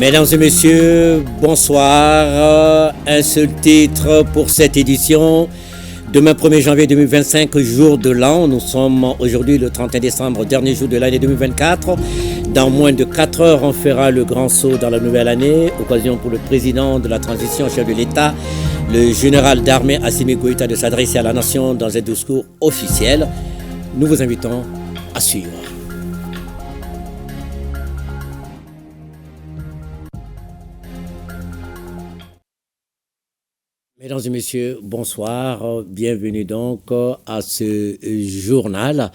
Mesdames et messieurs, bonsoir. Un seul titre pour cette édition. Demain 1er janvier 2025, jour de l'an. Nous sommes aujourd'hui le 31 décembre, dernier jour de l'année 2024. Dans moins de 4 heures, on fera le grand saut dans la nouvelle année. Occasion pour le président de la transition, chef de l'État, le général d'armée Assimi Goïta, de s'adresser à la nation dans un discours officiel. Nous vous invitons à suivre. Mesdames et messieurs, bonsoir. Bienvenue donc à ce journal.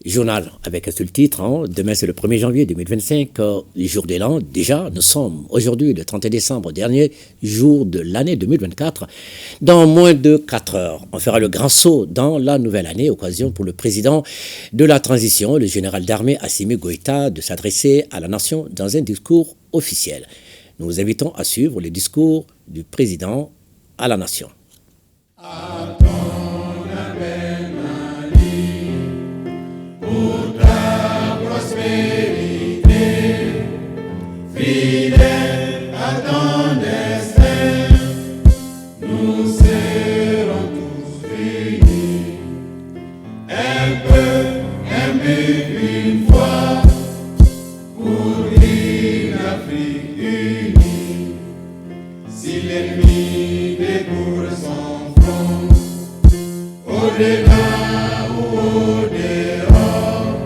Journal avec un seul titre. Demain, c'est le 1er janvier 2025, jour de l'an. Déjà, nous sommes aujourd'hui le 31 décembre, dernier jour de l'année 2024. Dans moins de 4 heures, on fera le grand saut dans la nouvelle année. Occasion pour le président de la transition, le général d'armée Assimi Goïta, de s'adresser à la nation dans un discours officiel. Nous vous invitons à suivre le discours du président à la nation. À ton appel, Mali, pour ta prospérité, fidèle à ton destin, nous serons tous unis. Un but, une foi, pour une Afrique unie. Si l'ennemi découvre son front, au-delà ou au-dehors,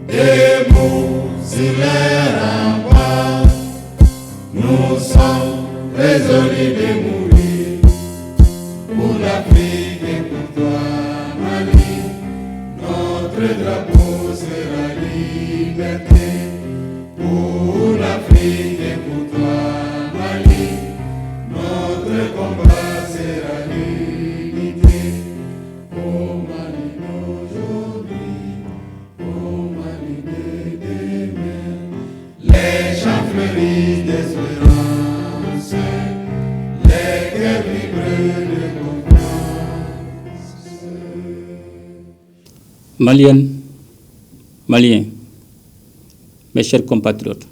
debout sur les remparts, nous sommes résolus de mourir pour l'Afrique et pour toi, Mali. Notre drapeau sera liberté pour l'Afrique et pour toi, Mali. Notre combat sera l'unité. Au Mali d'aujourd'hui, au Mali de demain, les champs fleurissent d'espérance, les cœurs vibrent de confiance. Maliennes, Maliens, mes chers compatriotes,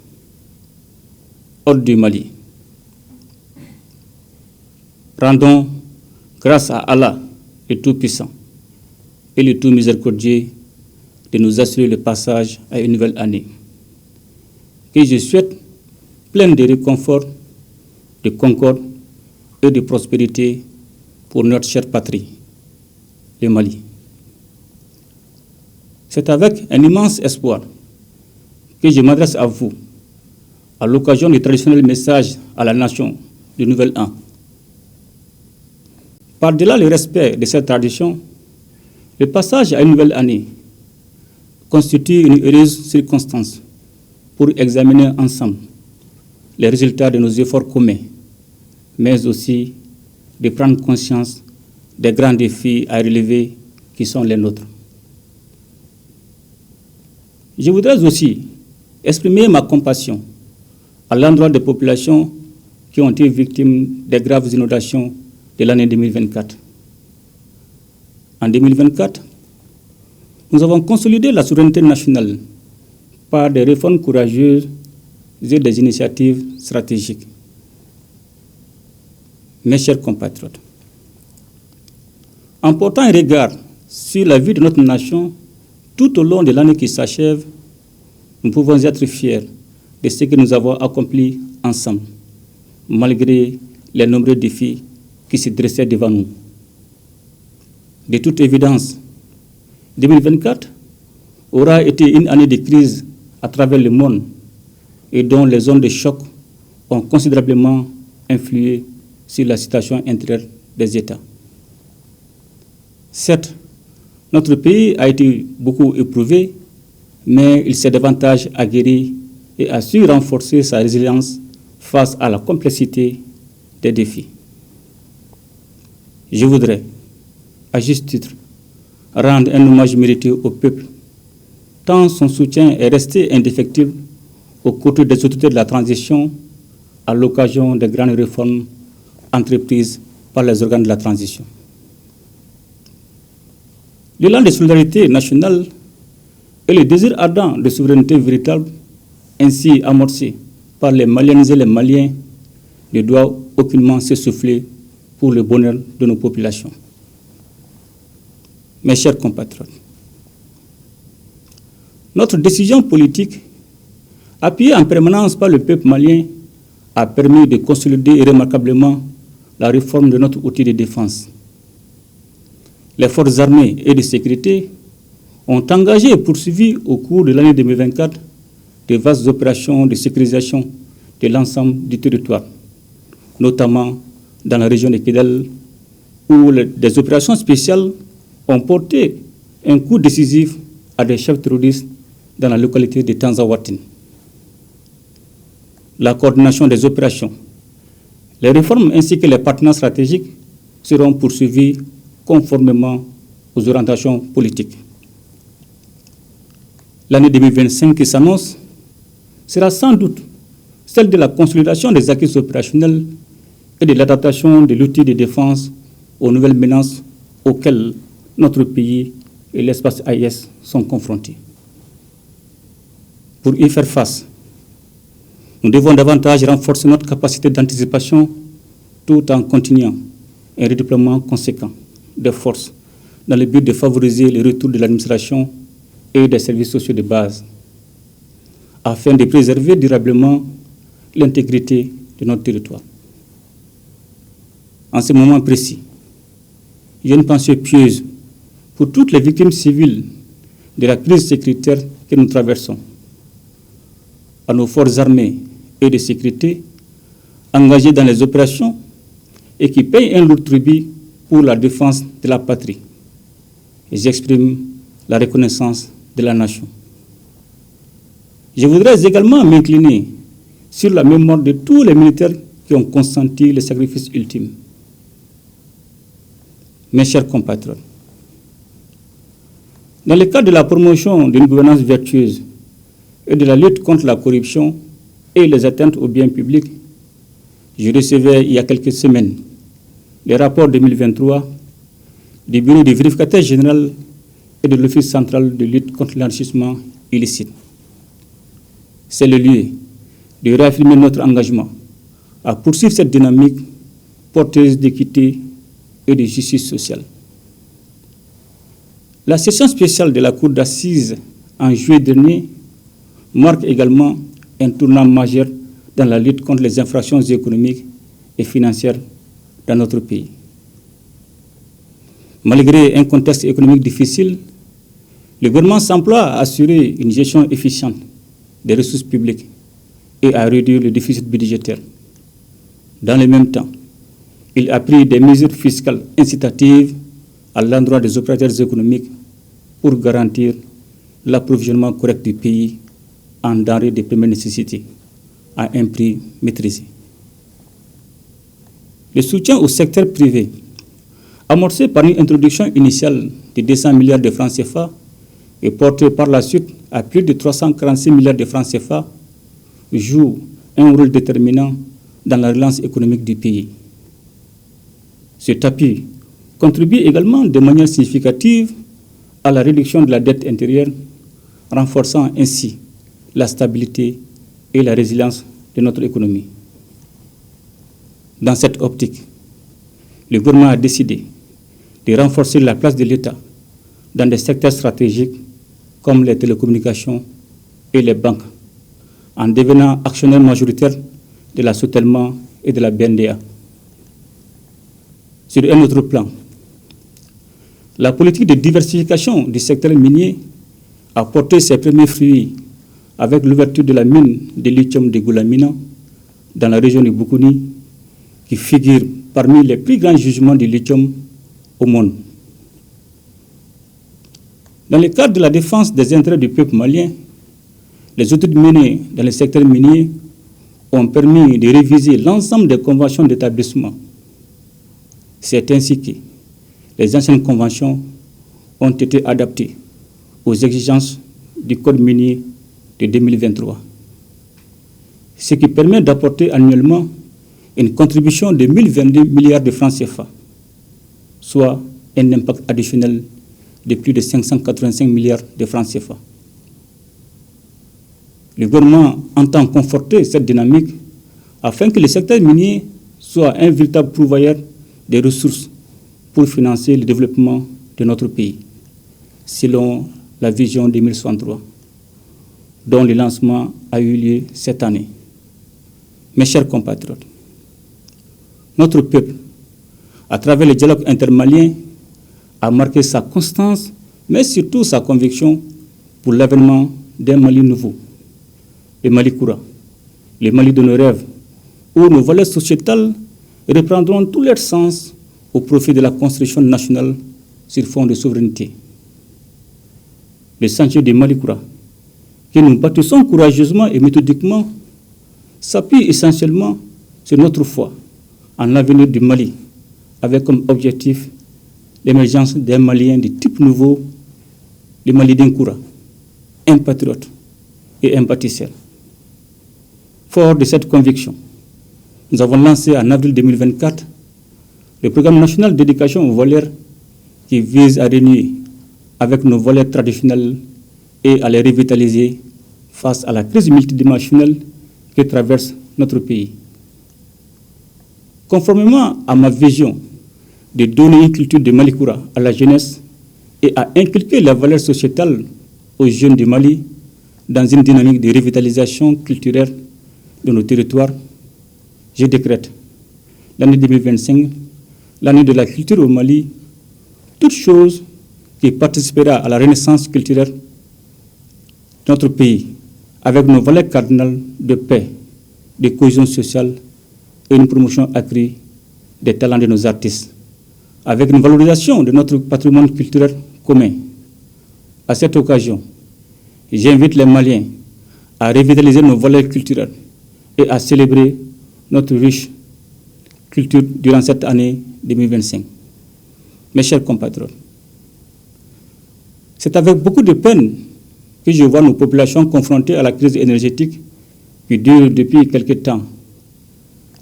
hôtes du Mali, rendons grâce à Allah, le Tout-Puissant et le Tout-Miséricordieux, de nous assurer le passage à une nouvelle année, que je souhaite pleine de réconfort, de concorde et de prospérité pour notre chère patrie, le Mali. C'est avec un immense espoir que je m'adresse à vous, à l'occasion du traditionnel message à la nation du Nouvel An. Par-delà le respect de cette tradition, le passage à une nouvelle année constitue une heureuse circonstance pour examiner ensemble les résultats de nos efforts communs, mais aussi de prendre conscience des grands défis à relever qui sont les nôtres. Je voudrais aussi exprimer ma compassion à l'endroit des populations qui ont été victimes des graves inondations de l'année 2024. En 2024, nous avons consolidé la souveraineté nationale par des réformes courageuses et des initiatives stratégiques. Mes chers compatriotes, en portant un regard sur la vie de notre nation tout au long de l'année qui s'achève, nous pouvons être fiers de ce que nous avons accompli ensemble, malgré les nombreux défis qui se dressaient devant nous. De toute évidence, 2024 aura été une année de crise à travers le monde et dont les zones de choc ont considérablement influé sur la situation intérieure des États. Certes, notre pays a été beaucoup éprouvé, mais il s'est davantage aguerri et a su renforcer sa résilience face à la complexité des défis. Je voudrais, à juste titre, rendre un hommage mérité au peuple, tant son soutien est resté indéfectible aux côtés des autorités de la transition à l'occasion des grandes réformes entreprises par les organes de la transition. L'élan de solidarité nationale et le désir ardent de souveraineté véritable ainsi amorcé par les Maliennes et les Maliens ne doit aucunement s'essouffler pour le bonheur de nos populations. Mes chers compatriotes, notre décision politique, appuyée en permanence par le peuple malien, a permis de consolider remarquablement la réforme de notre outil de défense. Les forces armées et de sécurité ont engagé et poursuivi au cours de l'année 2024 de vastes opérations de sécurisation de l'ensemble du territoire, notamment dans la région de Kidal, où des opérations spéciales ont porté un coup décisif à des chefs terroristes dans la localité de Tanzawatin. La coordination des opérations, les réformes ainsi que les partenaires stratégiques seront poursuivis conformément aux orientations politiques. L'année 2025 qui s'annonce sera sans doute celle de la consolidation des acquis opérationnels et de l'adaptation de l'outil de défense aux nouvelles menaces auxquelles notre pays et l'espace AIS sont confrontés. Pour y faire face, nous devons davantage renforcer notre capacité d'anticipation tout en continuant un redéploiement conséquent de forces dans le but de favoriser le retour de l'administration et des services sociaux de base, afin de préserver durablement l'intégrité de notre territoire. En ce moment précis, j'ai une pensée pieuse pour toutes les victimes civiles de la crise sécuritaire que nous traversons, à nos forces armées et de sécurité engagées dans les opérations et qui payent un lourd tribut pour la défense de la patrie. Et j'exprime la reconnaissance de la nation. Je voudrais également m'incliner sur la mémoire de tous les militaires qui ont consenti le sacrifice ultime. Mes chers compatriotes, dans le cadre de la promotion d'une gouvernance vertueuse et de la lutte contre la corruption et les atteintes aux biens publics, je recevais il y a quelques semaines les rapports 2023 du Bureau du vérificateur général et de l'Office central de lutte contre l'enrichissement illicite. C'est le lieu de réaffirmer notre engagement à poursuivre cette dynamique porteuse d'équité et de justice sociale. La session spéciale de la Cour d'assises en juillet dernier marque également un tournant majeur dans la lutte contre les infractions économiques et financières dans notre pays. Malgré un contexte économique difficile, le gouvernement s'emploie à assurer une gestion efficiente des ressources publiques et à réduire le déficit budgétaire. Dans le même temps, il a pris des mesures fiscales incitatives à l'endroit des opérateurs économiques pour garantir l'approvisionnement correct du pays en denrées de première nécessité à un prix maîtrisé. Le soutien au secteur privé, amorcé par une introduction initiale de 200 milliards de francs CFA et porté par la suite à plus de 346 milliards de francs CFA, joue un rôle déterminant dans la relance économique du pays. Cet appui contribue également de manière significative à la réduction de la dette intérieure, renforçant ainsi la stabilité et la résilience de notre économie. Dans cette optique, le gouvernement a décidé de renforcer la place de l'État dans des secteurs stratégiques comme les télécommunications et les banques, en devenant actionnaire majoritaire de la Sotelma et de la BNDA. Sur un autre plan, la politique de diversification du secteur minier a porté ses premiers fruits avec l'ouverture de la mine de lithium de Goulamina dans la région de Boukouni, qui figure parmi les plus grands jugements de lithium au monde. Dans le cadre de la défense des intérêts du peuple malien, les études menées dans le secteur minier ont permis de réviser l'ensemble des conventions d'établissement. C'est ainsi que les anciennes conventions ont été adaptées aux exigences du Code minier de 2023, ce qui permet d'apporter annuellement une contribution de 1022 milliards de francs CFA, soit un impact additionnel de plus de 585 milliards de francs CFA. Le gouvernement entend conforter cette dynamique afin que le secteur minier soit un véritable pourvoyeur des ressources pour financer le développement de notre pays, selon la vision 2063, dont le lancement a eu lieu cette année. Mes chers compatriotes, notre peuple, à travers le dialogue intermalien, a marqué sa constance, mais surtout sa conviction pour l'avènement d'un Mali nouveau, le Mali Koura, le Mali de nos rêves, où nos valeurs sociétales reprendront tout leur sens au profit de la construction nationale sur fond de souveraineté. Le chantier du Mali Koura, que nous bâtissons courageusement et méthodiquement, s'appuie essentiellement sur notre foi en l'avenir du Mali, avec comme objectif l'émergence d'un Malien de type nouveau, le Mali d'un Koura, un patriote et un bâtisseur. Fort de cette conviction, nous avons lancé en avril 2024 le programme national d'éducation aux valeurs qui vise à renouer avec nos valeurs traditionnelles et à les revitaliser face à la crise multidimensionnelle que traverse notre pays. Conformément à ma vision de donner une culture de Mali Koura à la jeunesse et à inculquer la valeur sociétale aux jeunes du Mali dans une dynamique de revitalisation culturelle de nos territoires, je décrète l'année 2025, l'année de la culture au Mali, toute chose qui participera à la renaissance culturelle de notre pays, avec nos valeurs cardinales de paix, de cohésion sociale et une promotion accrue des talents de nos artistes, avec une valorisation de notre patrimoine culturel commun. À cette occasion, j'invite les Maliens à revitaliser nos valeurs culturelles et à célébrer notre riche culture durant cette année 2025. Mes chers compatriotes, c'est avec beaucoup de peine que je vois nos populations confrontées à la crise énergétique qui dure depuis quelque temps.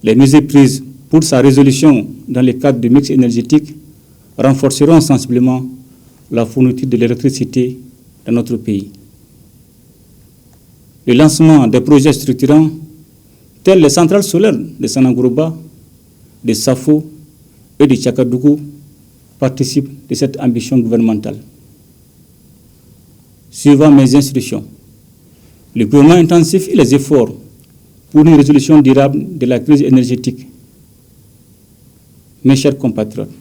Les mesures prises pour sa résolution dans le cadre du mix énergétique renforceront sensiblement la fourniture de l'électricité dans notre pays. Le lancement des projets structurants tels les centrales solaires de Sanangourouba, de Safo et de Tchakadougou participent de cette ambition gouvernementale. Suivant mes instructions, le gouvernement intensifie les efforts pour une résolution durable de la crise énergétique. Mes chers compatriotes,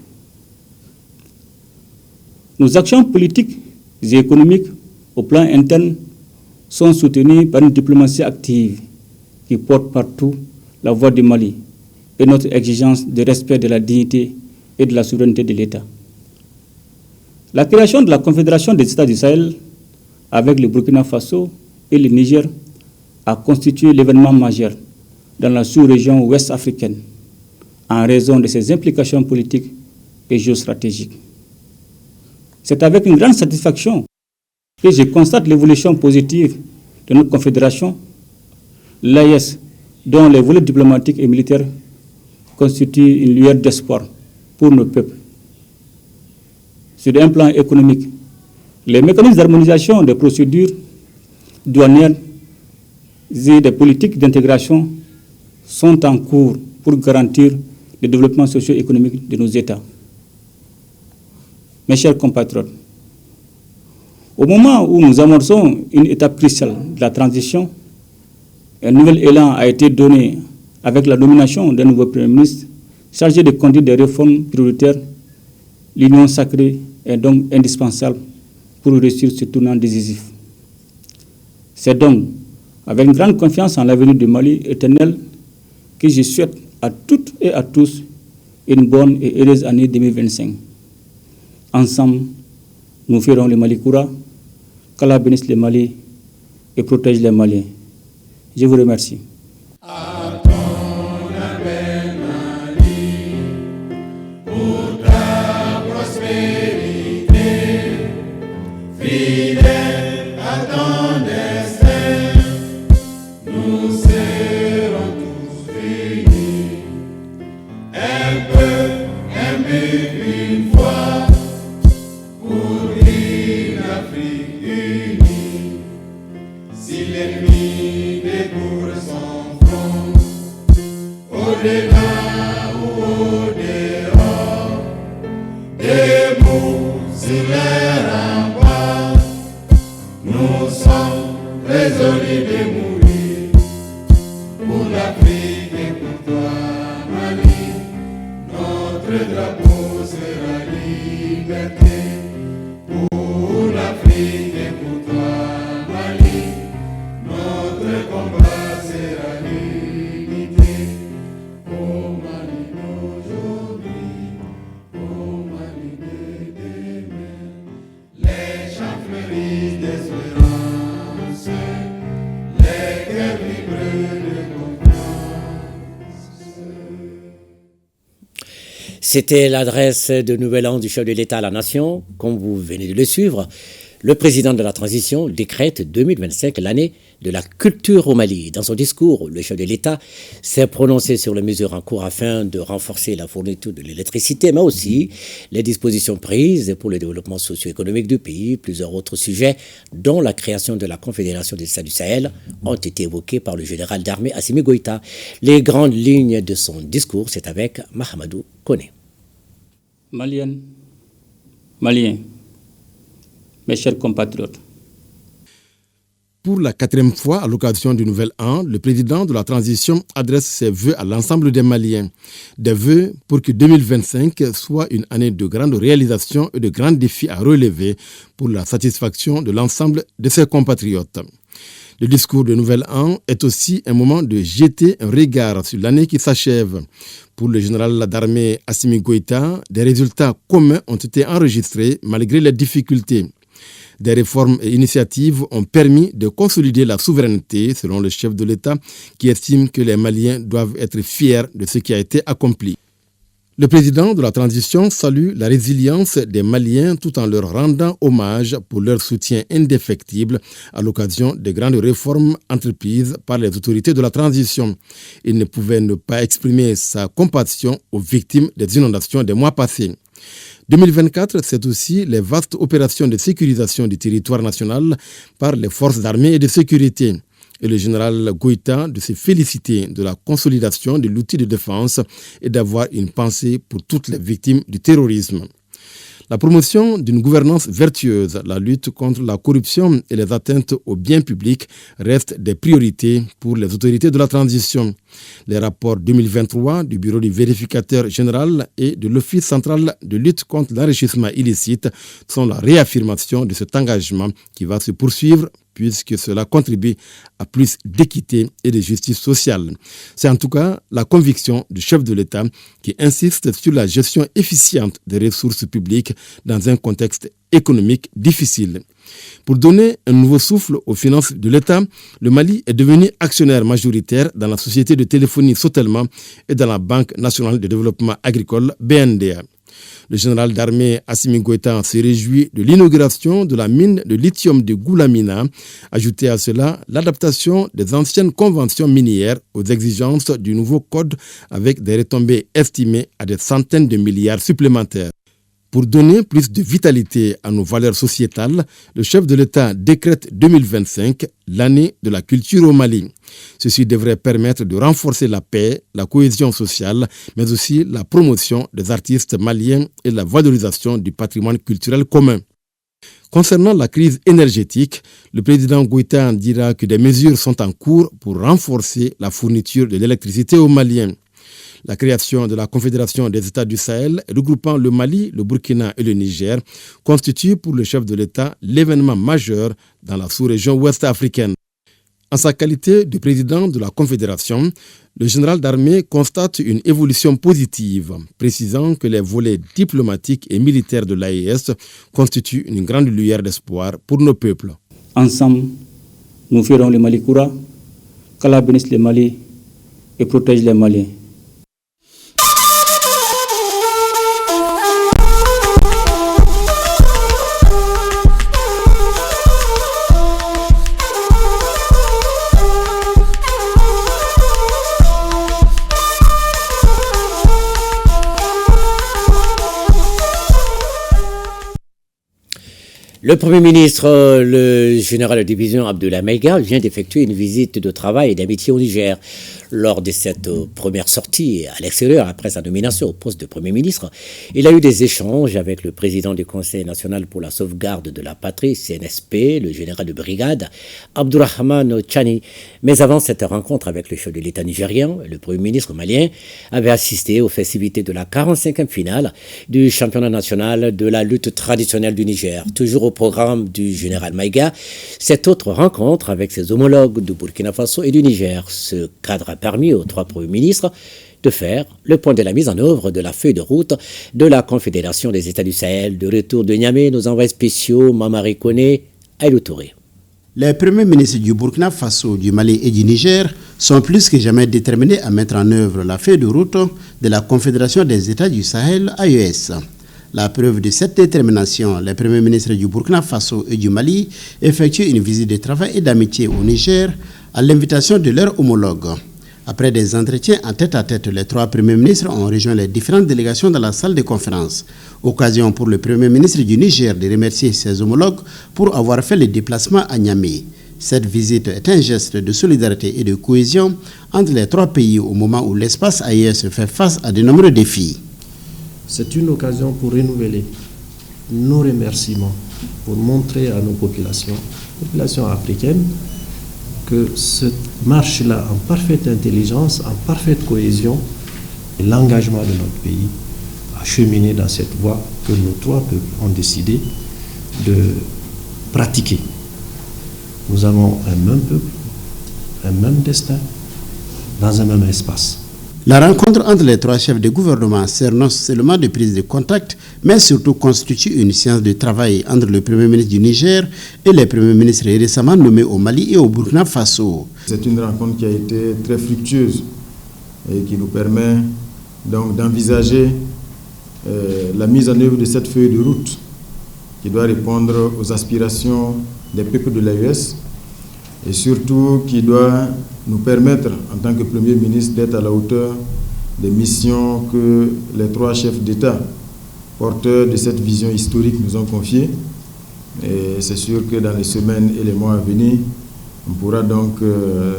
nos actions politiques et économiques au plan interne sont soutenues par une diplomatie active qui porte partout la voix du Mali et notre exigence de respect de la dignité et de la souveraineté de l'État. La création de la Confédération des États du Sahel avec le Burkina Faso et le Niger a constitué l'événement majeur dans la sous-région ouest africaine en raison de ses implications politiques et géostratégiques. C'est avec une grande satisfaction que je constate l'évolution positive de notre confédération, l'AES, dont les volets diplomatiques et militaires constituent une lueur d'espoir pour nos peuples. Sur un plan économique, les mécanismes d'harmonisation des procédures douanières et des politiques d'intégration sont en cours pour garantir le développement socio-économique de nos États. Mes chers compatriotes, au moment où nous amorçons une étape cruciale de la transition, un nouvel élan a été donné avec la nomination d'un nouveau Premier ministre chargé de conduire des réformes prioritaires. L'union sacrée est donc indispensable pour réussir ce tournant décisif. C'est donc avec une grande confiance en l'avenir du Mali éternel que je souhaite à toutes et à tous une bonne et heureuse année 2025. Ensemble, nous ferons le Mali Koura, qu'Allah bénisse le Mali et protège les Maliens. Je vous remercie. À ton appel, Mali, pour ta prospérité, fidèle à ton destin, nous serons tous unis. Un peu, un but, une foi, pour une Afrique unie. Si l'ennemi l'amour sera liberté pour l'Afrique et pour toi, Mali. Notre combat sera l'unité. Au Mali d'aujourd'hui, au Mali de demain, les chants fleurissent d'espérance, les cœurs vibrent de C'était l'adresse de Nouvel An du chef de l'État à la Nation. Comme vous venez de le suivre, le président de la transition décrète 2025 l'année de la culture au Mali. Dans son discours, le chef de l'État s'est prononcé sur les mesures en cours afin de renforcer la fourniture de l'électricité, mais aussi les dispositions prises pour le développement socio-économique du pays. Plusieurs autres sujets, dont la création de la Confédération des États du Sahel, ont été évoqués par le général d'armée Assimi Goïta. Les grandes lignes de son discours, c'est avec Mahamadou Koné. Maliennes, Maliens, mes chers compatriotes. Pour la 4e fois, à l'occasion du Nouvel An, le président de la transition adresse ses vœux à l'ensemble des Maliens. Des vœux pour que 2025 soit une année de grandes réalisations et de grands défis à relever pour la satisfaction de l'ensemble de ses compatriotes. Le discours de Nouvel An est aussi un moment de jeter un regard sur l'année qui s'achève. Pour le général d'armée Assimi Goïta, des résultats communs ont été enregistrés malgré les difficultés. Des réformes et initiatives ont permis de consolider la souveraineté, selon le chef de l'État, qui estime que les Maliens doivent être fiers de ce qui a été accompli. Le président de la transition salue la résilience des Maliens tout en leur rendant hommage pour leur soutien indéfectible à l'occasion des grandes réformes entreprises par les autorités de la transition. Il ne pouvait ne pas exprimer sa compassion aux victimes des inondations des mois passés. 2024, c'est aussi les vastes opérations de sécurisation du territoire national par les forces armées et de sécurité. Et le général Goïta de se féliciter de la consolidation de l'outil de défense et d'avoir une pensée pour toutes les victimes du terrorisme. La promotion d'une gouvernance vertueuse, la lutte contre la corruption et les atteintes aux biens publics restent des priorités pour les autorités de la transition. Les rapports 2023 du Bureau du vérificateur général et de l'Office central de lutte contre l'enrichissement illicite sont la réaffirmation de cet engagement qui va se poursuivre puisque cela contribue à plus d'équité et de justice sociale. C'est en tout cas la conviction du chef de l'État qui insiste sur la gestion efficiente des ressources publiques dans un contexte économique difficile. Pour donner un nouveau souffle aux finances de l'État, le Mali est devenu actionnaire majoritaire dans la société de téléphonie Sotelma et dans la Banque nationale de développement agricole BNDA. Le général d'armée Assimi Goïta se réjouit de l'inauguration de la mine de lithium de Goulamina. Ajoutez à cela l'adaptation des anciennes conventions minières aux exigences du nouveau code avec des retombées estimées à des centaines de milliards supplémentaires. Pour donner plus de vitalité à nos valeurs sociétales, le chef de l'État décrète 2025 l'année de la culture au Mali. Ceci devrait permettre de renforcer la paix, la cohésion sociale, mais aussi la promotion des artistes maliens et la valorisation du patrimoine culturel commun. Concernant la crise énergétique, le président Goïta dira que des mesures sont en cours pour renforcer la fourniture de l'électricité aux Maliens. La création de la Confédération des États du Sahel, regroupant le Mali, le Burkina et le Niger, constitue pour le chef de l'État l'événement majeur dans la sous-région ouest africaine. En sa qualité de président de la Confédération, le général d'armée constate une évolution positive, précisant que les volets diplomatiques et militaires de l'AES constituent une grande lueur d'espoir pour nos peuples. Ensemble, nous ferons le Mali Koura, qu'Allah bénisse le Mali et protège les Maliens. Le Premier ministre, le général de division Abdoulaye Maïga, vient d'effectuer une visite de travail et d'amitié au Niger. Lors de cette première sortie à l'extérieur, après sa nomination au poste de Premier ministre, il a eu des échanges avec le président du Conseil national pour la sauvegarde de la patrie, CNSP, le général de brigade, Abdourahmane Tchani. Mais avant cette rencontre avec le chef de l'État nigérien, le Premier ministre malien avait assisté aux festivités de la 45e finale du championnat national de la lutte traditionnelle du Niger. Toujours au programme du général Maïga, cette autre rencontre avec ses homologues du Burkina Faso et du Niger. Ce cadre a permis aux trois premiers ministres de faire le point de la mise en œuvre de la feuille de route de la Confédération des États du Sahel. De retour de Niamey, nos envoyés spéciaux, Mamari Koné, Aïlou Touré. Les premiers ministres du Burkina Faso, du Mali et du Niger sont plus que jamais déterminés à mettre en œuvre la feuille de route de la Confédération des États du Sahel, AES. La preuve de cette détermination, les premiers ministres du Burkina Faso et du Mali effectuent une visite de travail et d'amitié au Niger à l'invitation de leurs homologues. Après des entretiens en tête-à-tête, les trois premiers ministres ont rejoint les différentes délégations dans la salle de conférence. Occasion pour le premier ministre du Niger de remercier ses homologues pour avoir fait le déplacement à Niamey. Cette visite est un geste de solidarité et de cohésion entre les trois pays au moment où l'espace AES fait face à de nombreux défis. C'est une occasion pour renouveler nos remerciements, pour montrer à nos populations africaines, que cette marche-là, en parfaite intelligence, en parfaite cohésion, et l'engagement de notre pays à cheminer dans cette voie que nos trois peuples ont décidé de pratiquer. Nous avons un même peuple, un même destin, dans un même espace. La rencontre entre les trois chefs de gouvernement sert non seulement de prise de contact, mais surtout constitue une séance de travail entre le Premier ministre du Niger et les premiers ministres récemment nommés au Mali et au Burkina Faso. C'est une rencontre qui a été très fructueuse et qui nous permet donc d'envisager la mise en œuvre de cette feuille de route qui doit répondre aux aspirations des peuples de l'AES et surtout qui doit nous permettre, en tant que Premier ministre, d'être à la hauteur des missions que les trois chefs d'État, porteurs de cette vision historique, nous ont confiées. Et c'est sûr que dans les semaines et les mois à venir, on pourra donc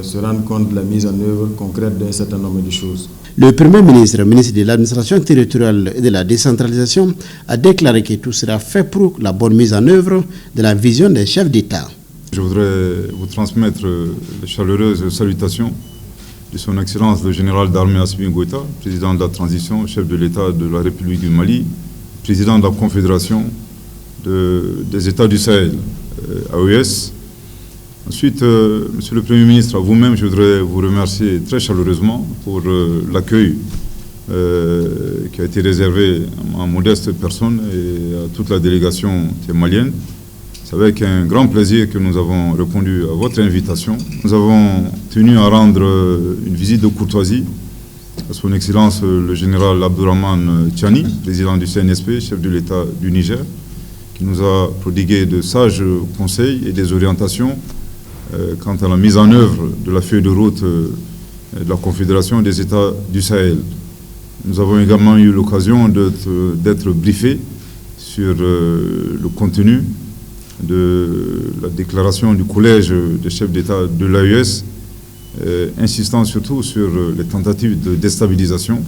se rendre compte de la mise en œuvre concrète d'un certain nombre de choses. Le Premier ministre, ministre de l'administration territoriale et de la décentralisation, a déclaré que tout sera fait pour la bonne mise en œuvre de la vision des chefs d'État. Je voudrais vous transmettre les chaleureuses salutations de son Excellence le général d'armée Assimi Goïta, président de la transition, chef de l'État de la République du Mali, président de la Confédération des États du Sahel, AES. Ensuite, Monsieur le Premier ministre, à vous-même, je voudrais vous remercier très chaleureusement pour l'accueil qui a été réservé à ma modeste personne et à toute la délégation malienne. C'est avec un grand plaisir que nous avons répondu à votre invitation. Nous avons tenu à rendre une visite de courtoisie à son Excellence le général Abdourahmane Tchani, président du CNSP, chef de l'État du Niger, qui nous a prodigué de sages conseils et des orientations quant à la mise en œuvre de la feuille de route de la Confédération des États du Sahel. Nous avons également eu l'occasion d'être briefés sur le contenu de la déclaration du collège des chefs d'État de l'AES, insistant surtout sur les tentatives de déstabilisation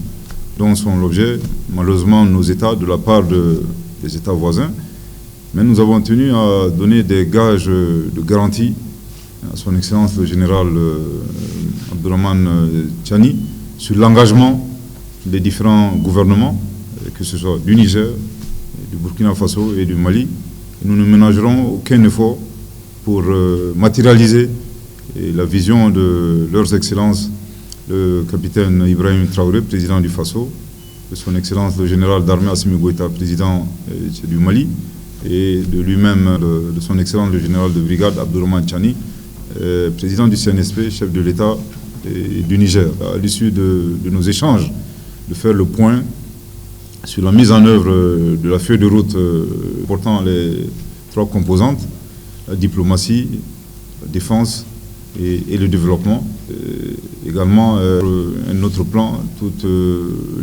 dont sont l'objet, malheureusement, nos États de la part des États voisins. Mais nous avons tenu à donner des gages de garantie à son Excellence le général Abdourahmane Tchani sur l'engagement des différents gouvernements, que ce soit du Niger, du Burkina Faso et du Mali. Nous ne ménagerons aucun effort pour matérialiser la vision de leurs excellences, le capitaine Ibrahim Traoré, président du Faso, de son Excellence le général d'armée Assimi Goïta, président du Mali, et de lui-même, de son Excellence le général de brigade Abdourahmane Tchani, président du CNSP, chef de l'État du Niger. À l'issue de nos échanges, de faire le point sur la mise en œuvre de la feuille de route portant les trois composantes, la diplomatie, la défense et le développement. Également, un autre plan, toute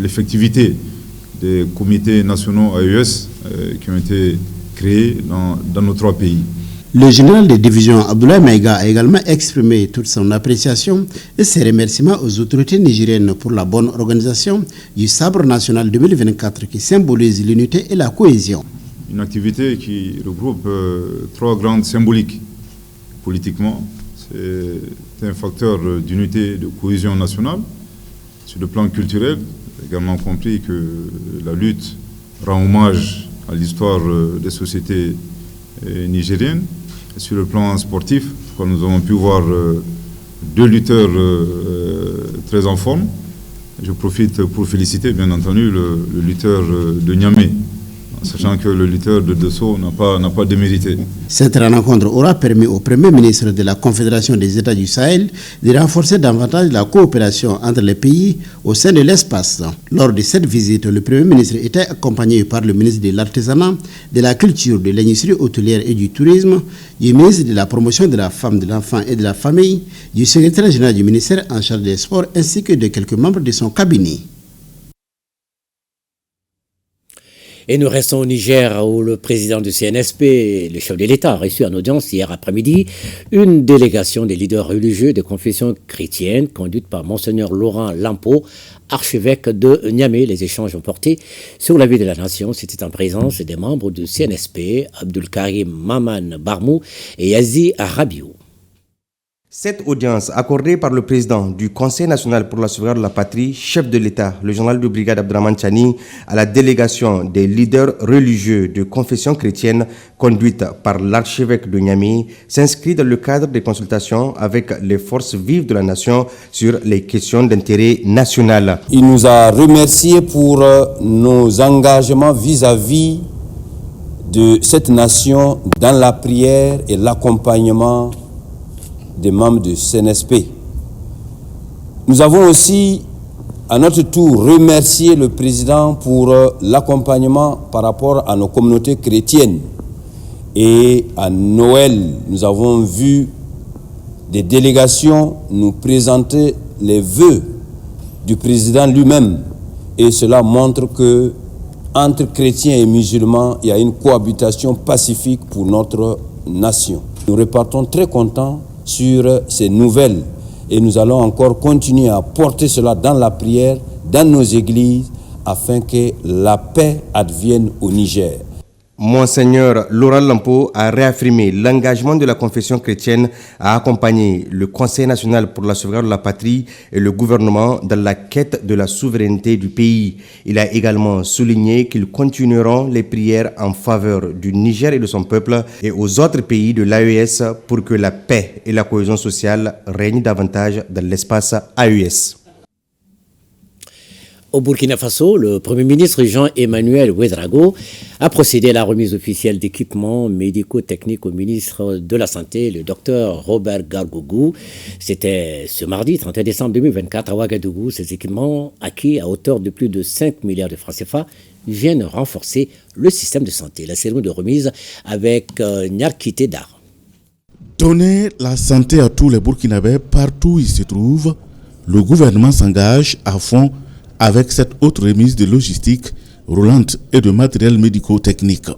l'effectivité des comités nationaux AES qui ont été créés dans nos trois pays. Le général de division Abdoulaye Maïga a également exprimé toute son appréciation et ses remerciements aux autorités nigériennes pour la bonne organisation du Sabre national 2024 qui symbolise l'unité et la cohésion. Une activité qui regroupe trois grandes symboliques. Politiquement, c'est un facteur d'unité et de cohésion nationale. Sur le plan culturel, j'ai également compris que la lutte rend hommage à l'histoire des sociétés nigériennes. Sur le plan sportif, nous avons pu voir deux lutteurs très en forme. Je profite pour féliciter bien entendu le lutteur de Niamey, sachant que le lutteur de Dosso n'a pas démérité. Cette rencontre aura permis au Premier ministre de la Confédération des États du Sahel de renforcer davantage la coopération entre les pays au sein de l'espace. Lors de cette visite, le Premier ministre était accompagné par le ministre de l'Artisanat, de la Culture, de l'Industrie hôtelière et du Tourisme, du ministre de la Promotion de la Femme, de l'Enfant et de la Famille, du secrétaire général du ministère en charge des Sports ainsi que de quelques membres de son cabinet. Et nous restons au Niger où le président du CNSP, le chef de l'État, a reçu en audience hier après-midi une délégation des leaders religieux de confession chrétienne conduite par Monseigneur Laurent Lampo, archevêque de Niamey. Les échanges ont porté sur la vie de la nation. C'était en présence des membres du CNSP, Abdul Karim Maman Barmou et Yazi Rabiou. Cette audience accordée par le président du Conseil national pour la sauvegarde de la patrie, chef de l'État, le général de brigade Abdraman Chani, à la délégation des leaders religieux de confession chrétienne conduite par l'archevêque de Niamey, s'inscrit dans le cadre des consultations avec les forces vives de la nation sur les questions d'intérêt national. Il nous a remerciés pour nos engagements vis-à-vis de cette nation dans la prière et l'accompagnement des membres du CNSP. Nous avons aussi, à notre tour, remercié le président pour l'accompagnement par rapport à nos communautés chrétiennes. Et à Noël, nous avons vu des délégations nous présenter les vœux du président lui-même. Et cela montre que entre chrétiens et musulmans, il y a une cohabitation pacifique pour notre nation. Nous repartons très contents sur ces nouvelles et nous allons encore continuer à porter cela dans la prière, dans nos églises, afin que la paix advienne au Niger. Monseigneur Laurent Lampo a réaffirmé l'engagement de la confession chrétienne à accompagner le Conseil national pour la sauvegarde de la patrie et le gouvernement dans la quête de la souveraineté du pays. Il a également souligné qu'ils continueront les prières en faveur du Niger et de son peuple et aux autres pays de l'AES pour que la paix et la cohésion sociale règnent davantage dans l'espace AES. Au Burkina Faso, le Premier ministre Jean-Emmanuel Ouédraogo a procédé à la remise officielle d'équipements médico-techniques au ministre de la Santé, le docteur Robert Gargougou. C'était ce mardi 31 décembre 2024 à Ouagadougou. Ces équipements, acquis à hauteur de plus de 5 milliards de francs CFA, viennent renforcer le système de santé. La cérémonie de remise avec Nyarkité Dar. Donner la santé à tous les Burkinabés partout où ils se trouvent, le gouvernement s'engage à fond avec cette autre remise de logistique roulante et de matériel médico-technique.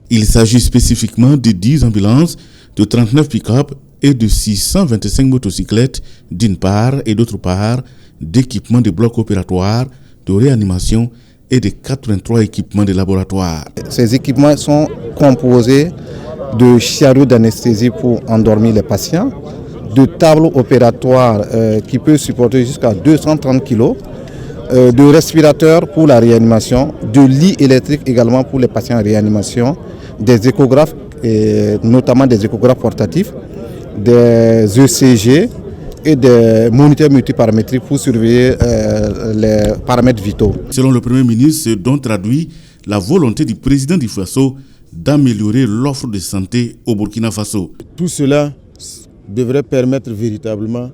Il s'agit spécifiquement de 10 ambulances, de 39 pick-up et de 625 motocyclettes d'une part et d'autre part d'équipements de blocs opératoires, de réanimation et de 83 équipements de laboratoire. Ces équipements sont composés de chariots d'anesthésie pour endormir les patients, de tableaux opératoires qui peuvent supporter jusqu'à 230 kg, de respirateurs pour la réanimation, de lits électriques également pour les patients en réanimation, des échographes, notamment des échographes portatifs, des ECG et des moniteurs multiparamétriques pour surveiller les paramètres vitaux. Selon le Premier ministre, ce dont traduit la volonté du président du Faso d'améliorer l'offre de santé au Burkina Faso. Tout cela devrait permettre véritablement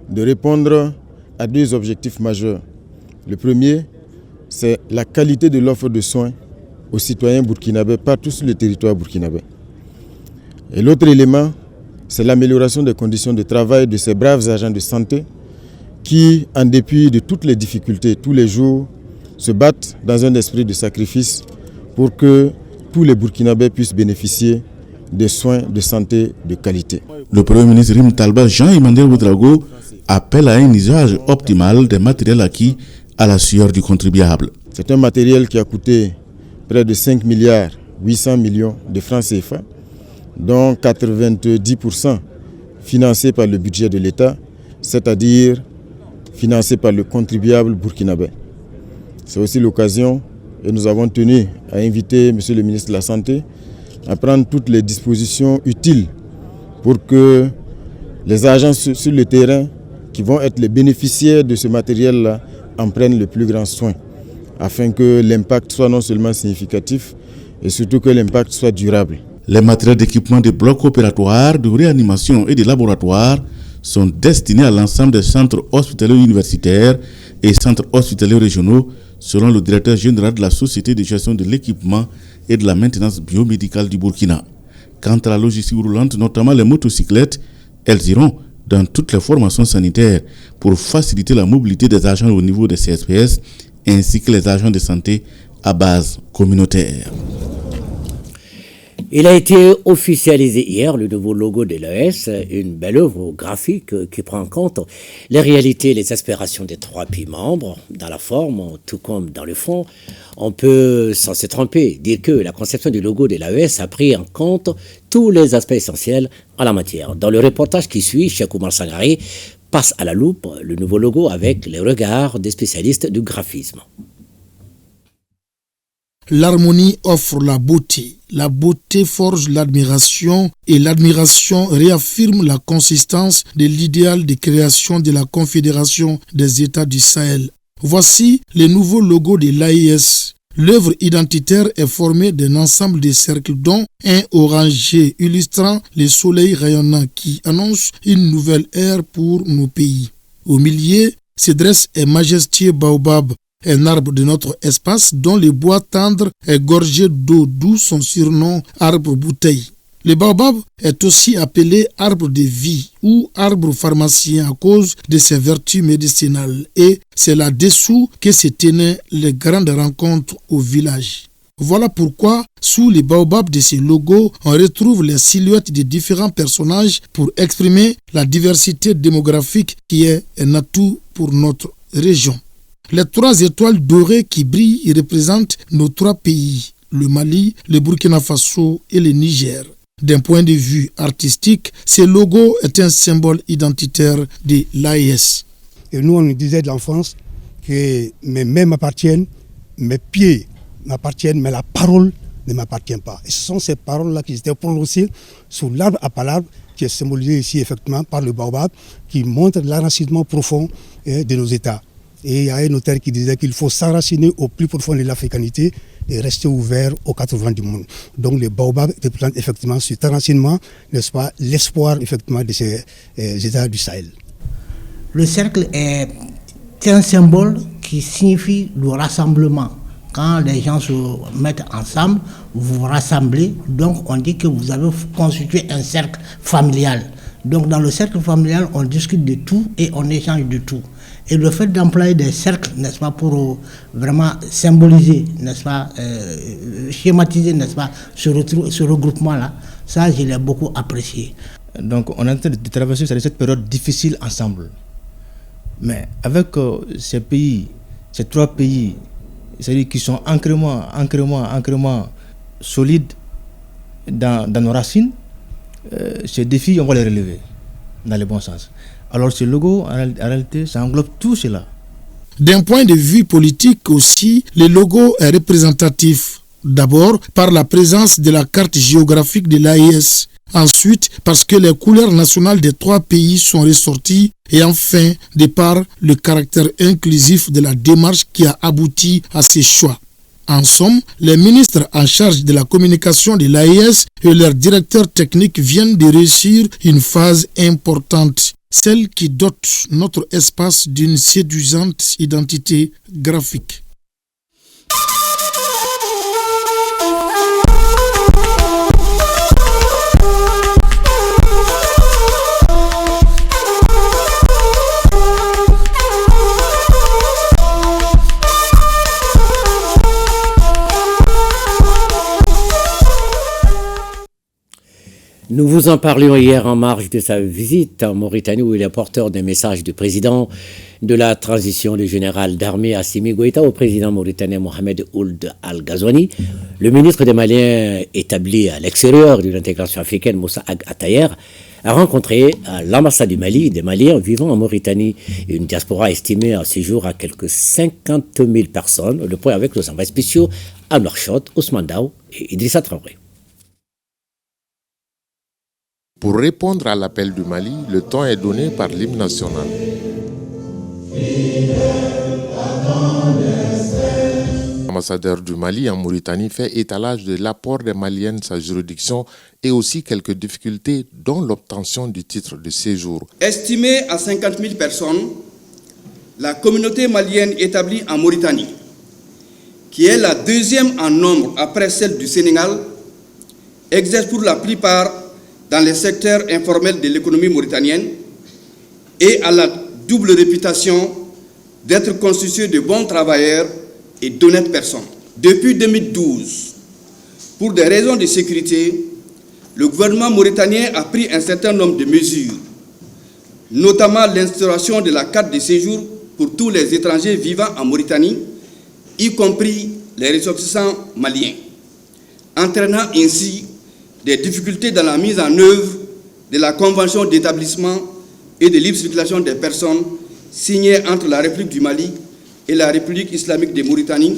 de répondre à deux objectifs majeurs. Le premier, c'est la qualité de l'offre de soins aux citoyens burkinabés partout sur le territoire burkinabé. Et l'autre élément, c'est l'amélioration des conditions de travail de ces braves agents de santé qui, en dépit de toutes les difficultés, tous les jours, se battent dans un esprit de sacrifice pour que tous les Burkinabés puissent bénéficier des soins de santé de qualité. Le Premier ministre Rim Talba Jean-Emmanuel Ouedraogo appelle à un usage optimal des matériels acquis à la sueur du contribuable. C'est un matériel qui a coûté près de 5 milliards 800 millions de francs CFA, dont 90% financés par le budget de l'État, c'est-à-dire financés par le contribuable burkinabé. C'est aussi l'occasion, et nous avons tenu à inviter M. le ministre de la Santé à prendre toutes les dispositions utiles pour que les agents sur le terrain qui vont être les bénéficiaires de ce matériel-là en prennent le plus grand soin, afin que l'impact soit non seulement significatif, et surtout que l'impact soit durable. Les matériels d'équipement des blocs opératoires, de réanimation et de laboratoires sont destinés à l'ensemble des centres hospitaliers universitaires et centres hospitaliers régionaux, selon le directeur général de la Société de gestion de l'équipement et de la maintenance biomédicale du Burkina. Quant à la logistique roulante, notamment les motocyclettes, elles iront dans toutes les formations sanitaires pour faciliter la mobilité des agents au niveau des CSPS ainsi que les agents de santé à base communautaire. Il a été officialisé hier le nouveau logo de l'AES, une belle œuvre graphique qui prend en compte les réalités et les aspirations des 3 pays membres, dans la forme tout comme dans le fond. On peut, sans se tromper, dire que la conception du logo de l'AES a pris en compte tous les aspects essentiels en la matière. Dans le reportage qui suit, Cheikh Oumar Sangari passe à la loupe le nouveau logo avec les regards des spécialistes du graphisme. L'harmonie offre la beauté forge l'admiration et l'admiration réaffirme la consistance de l'idéal de création de la Confédération des États du Sahel. Voici le nouveau logo de l'AES. L'œuvre identitaire est formée d'un ensemble de cercles dont un orangé illustrant le soleil rayonnant qui annonce une nouvelle ère pour nos pays. Au milieu se dresse un majestueux baobab, un arbre de notre espace dont le bois tendre est gorgé d'eau, d'où son surnom arbre bouteille. Le baobab est aussi appelé arbre de vie ou arbre pharmacien à cause de ses vertus médicinales et c'est là-dessous que se tenaient les grandes rencontres au village. Voilà pourquoi, sous les baobabs de ces logos, on retrouve les silhouettes de différents personnages pour exprimer la diversité démographique qui est un atout pour notre région. Les 3 étoiles dorées qui brillent représentent nos 3 pays, le Mali, le Burkina Faso et le Niger. D'un point de vue artistique, ce logo est un symbole identitaire de l'AES. Et nous, on nous disait de l'enfance que mes mains m'appartiennent, mes pieds m'appartiennent, mais la parole ne m'appartient pas. Et ce sont ces paroles-là qui étaient prononcées sous l'arbre à palabre, qui est symbolisé ici effectivement par le baobab, qui montre l'enracinement profond de nos États. Et il y a un auteur qui disait qu'il faut s'enraciner au plus profond de l'africanité et rester ouvert aux 80 du monde. Donc le baobab représente effectivement cet enracinement, n'est-ce pas, l'espoir effectivement de ces États du Sahel. Le cercle est un symbole qui signifie le rassemblement. Quand les gens se mettent ensemble, vous vous rassemblez, donc on dit que vous avez constitué un cercle familial. Donc dans le cercle familial, on discute de tout et on échange de tout. Et le fait d'employer des cercles, n'est-ce pas, pour vraiment symboliser, n'est-ce pas, schématiser, n'est-ce pas, ce regroupement-là, ça, je l'ai beaucoup apprécié. Donc, on est en train de traverser cette période difficile ensemble. Mais avec ces pays, ces 3 pays, c'est-à-dire qui sont ancrément solides dans nos racines, ces défis, on va les relever dans le bon sens. Alors ce logo, en réalité, ça englobe tout cela. D'un point de vue politique aussi, le logo est représentatif. D'abord, par la présence de la carte géographique de l'AES. Ensuite, parce que les couleurs nationales des 3 pays sont ressorties. Et enfin, de par le caractère inclusif de la démarche qui a abouti à ces choix. En somme, les ministres en charge de la communication de l'AES et leurs directeurs techniques viennent de réussir une phase importante. Celle qui dote notre espace d'une séduisante identité graphique. Nous vous en parlions hier en marge de sa visite en Mauritanie où il est porteur d'un message du président de la transition du général d'armée Assimi Goïta au président mauritanien Mohamed Ould Al-Ghazouani. Le ministre des Maliens établi à l'extérieur de l'intégration africaine, Moussa Ag Atayer, a rencontré à l'ambassade du Mali des Maliens vivant en Mauritanie, une diaspora estimée à ce jour à quelques 50 000 personnes. Le point avec nos envoyés spéciaux à Nouakchott, Ousmane Daou et Idrissa Traoré. Pour répondre à l'appel du Mali, le ton est donné par l'hymne national. L'ambassadeur du Mali en Mauritanie fait étalage de l'apport des Maliens de sa juridiction et aussi quelques difficultés, dont l'obtention du titre de séjour. Estimée à 50 000 personnes, la communauté malienne établie en Mauritanie, qui est la deuxième en nombre après celle du Sénégal, exerce pour la plupart dans les secteurs informels de l'économie mauritanienne et a la double réputation d'être constitué de bons travailleurs et d'honnêtes personnes. Depuis 2012, pour des raisons de sécurité, le gouvernement mauritanien a pris un certain nombre de mesures, notamment l'instauration de la carte de séjour pour tous les étrangers vivant en Mauritanie, y compris les ressortissants maliens, entraînant ainsi des difficultés dans la mise en œuvre de la Convention d'établissement et de libre circulation des personnes signée entre la République du Mali et la République islamique de Mauritanie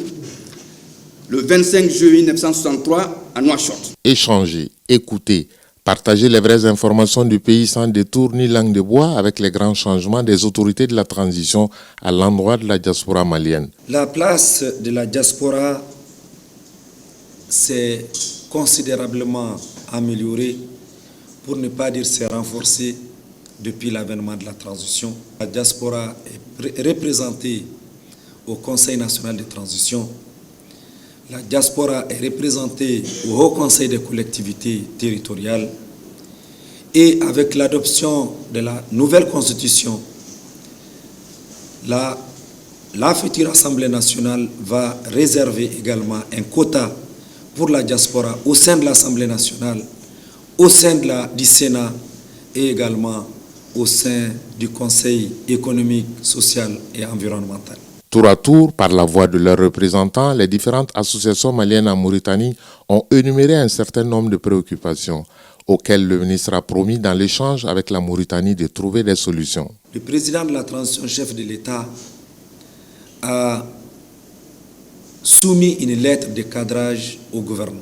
le 25 juillet 1963 à Nouakchott. Échanger, écouter, partager les vraies informations du pays sans détour ni langue de bois avec les grands changements des autorités de la transition à l'endroit de la diaspora malienne. La place de la diaspora s'est considérablement améliorée, pour ne pas dire s'est renforcée depuis l'avènement de la transition. La diaspora est représentée au Conseil national de transition. La diaspora est représentée au Haut Conseil des collectivités territoriales. Et avec l'adoption de la nouvelle constitution, la future Assemblée nationale va réserver également un quota pour la diaspora au sein de l'Assemblée nationale, au sein du Sénat et également au sein du Conseil économique, social et environnemental. Tour à tour, par la voix de leurs représentants, les différentes associations maliennes en Mauritanie ont énuméré un certain nombre de préoccupations auxquelles le ministre a promis dans l'échange avec la Mauritanie de trouver des solutions. Le président de la transition, chef de l'État, a soumis une lettre de cadrage au gouvernement.